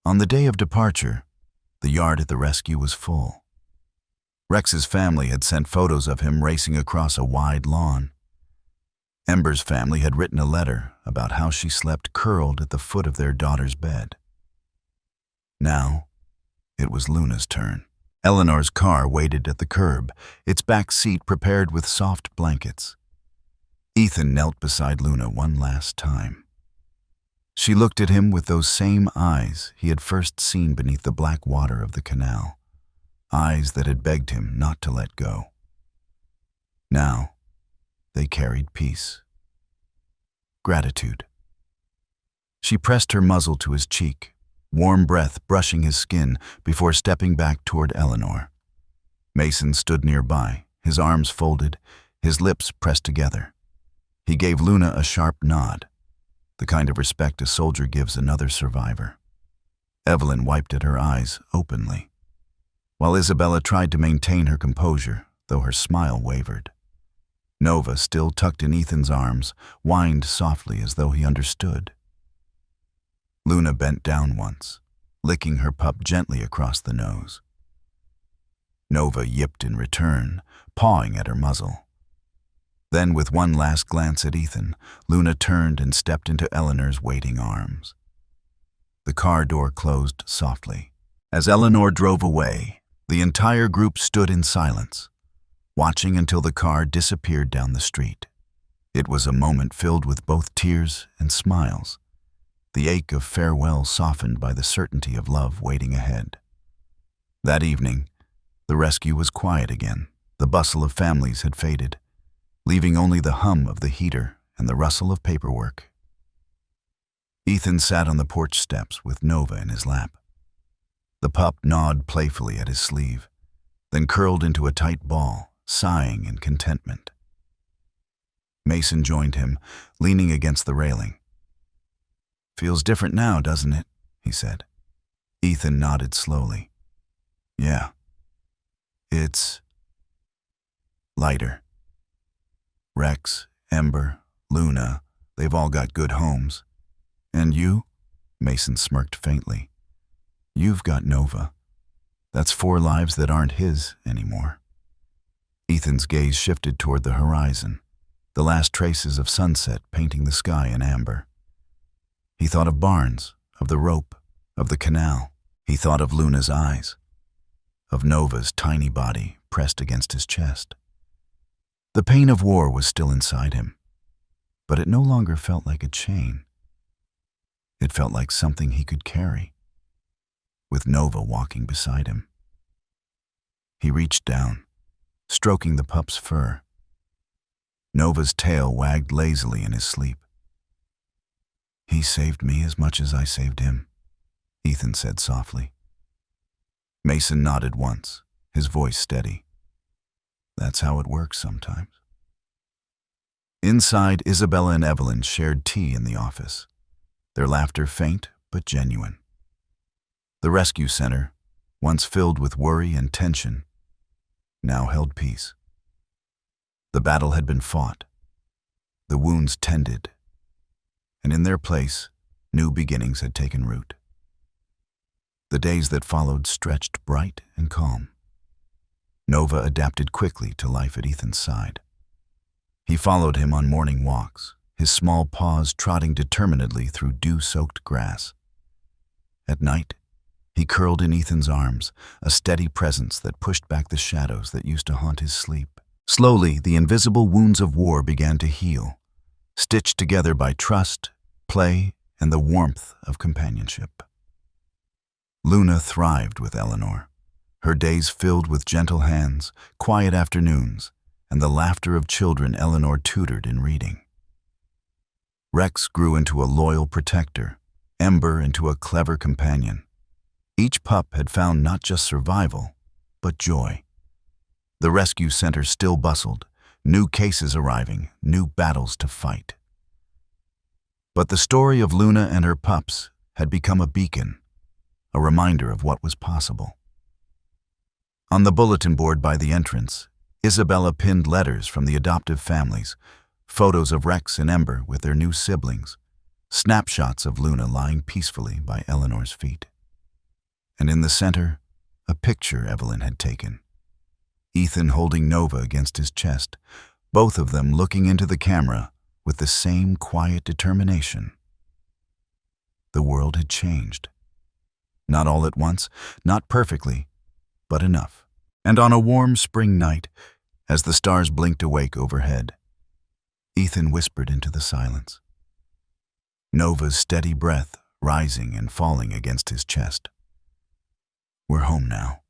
On the day of departure, the yard at the rescue was full. Rex's family had sent photos of him racing across a wide lawn. Ember's family had written a letter about how she slept curled at the foot of their daughter's bed. Now, it was Luna's turn. Eleanor's car waited at the curb, its back seat prepared with soft blankets. Ethan knelt beside Luna one last time. She looked at him with those same eyes he had first seen beneath the black water of the canal, eyes that had begged him not to let go. Now, they carried peace. Gratitude. She pressed her muzzle to his cheek, warm breath brushing his skin before stepping back toward Eleanor. Mason stood nearby, his arms folded, his lips pressed together. He gave Luna a sharp nod, the kind of respect a soldier gives another survivor. Evelyn wiped at her eyes openly, while Isabella tried to maintain her composure, though her smile wavered. Nova, still tucked in Ethan's arms, whined softly as though he understood. Luna bent down once, licking her pup gently across the nose. Nova yipped in return, pawing at her muzzle. Then, with one last glance at Ethan, Luna turned and stepped into Eleanor's waiting arms. The car door closed softly. As Eleanor drove away, the entire group stood in silence, watching until the car disappeared down the street. It was a moment filled with both tears and smiles, the ache of farewell softened by the certainty of love waiting ahead. That evening, the rescue was quiet again. The bustle of families had faded, leaving only the hum of the heater and the rustle of paperwork. Ethan sat on the porch steps with Nova in his lap. The pup gnawed playfully at his sleeve, then curled into a tight ball, sighing in contentment. Mason joined him, leaning against the railing. "Feels different now, doesn't it?" he said. Ethan nodded slowly. "Yeah. It's lighter. Rex, Ember, Luna, they've all got good homes. And you?" Mason smirked faintly. "You've got Nova. That's 4 lives that aren't his anymore." Ethan's gaze shifted toward the horizon, the last traces of sunset painting the sky in amber. He thought of Barnes, of the rope, of the canal. He thought of Luna's eyes, of Nova's tiny body pressed against his chest. The pain of war was still inside him, but it no longer felt like a chain. It felt like something he could carry, with Nova walking beside him. He reached down, stroking the pup's fur. Nova's tail wagged lazily in his sleep. "He saved me as much as I saved him," Ethan said softly. Mason nodded once, his voice steady. "That's how it works sometimes." Inside, Isabella and Evelyn shared tea in the office, their laughter faint but genuine. The rescue center, once filled with worry and tension, now held peace. The battle had been fought, the wounds tended, and in their place, new beginnings had taken root. The days that followed stretched bright and calm. Nova adapted quickly to life at Ethan's side. He followed him on morning walks, his small paws trotting determinedly through dew-soaked grass. At night, he curled in Ethan's arms, a steady presence that pushed back the shadows that used to haunt his sleep. Slowly, the invisible wounds of war began to heal, stitched together by trust, play, and the warmth of companionship. Luna thrived with Eleanor, her days filled with gentle hands, quiet afternoons, and the laughter of children Eleanor tutored in reading. Rex grew into a loyal protector, Ember into a clever companion. Each pup had found not just survival, but joy. The rescue center still bustled, new cases arriving, new battles to fight. But the story of Luna and her pups had become a beacon, a reminder of what was possible. On the bulletin board by the entrance, Isabella pinned letters from the adoptive families, photos of Rex and Ember with their new siblings, snapshots of Luna lying peacefully by Eleanor's feet. And in the center, a picture Evelyn had taken. Ethan holding Nova against his chest, both of them looking into the camera with the same quiet determination. The world had changed. Not all at once, not perfectly, but enough. And on a warm spring night, as the stars blinked awake overhead, Ethan whispered into the silence, Nova's steady breath rising and falling against his chest. "We're home now."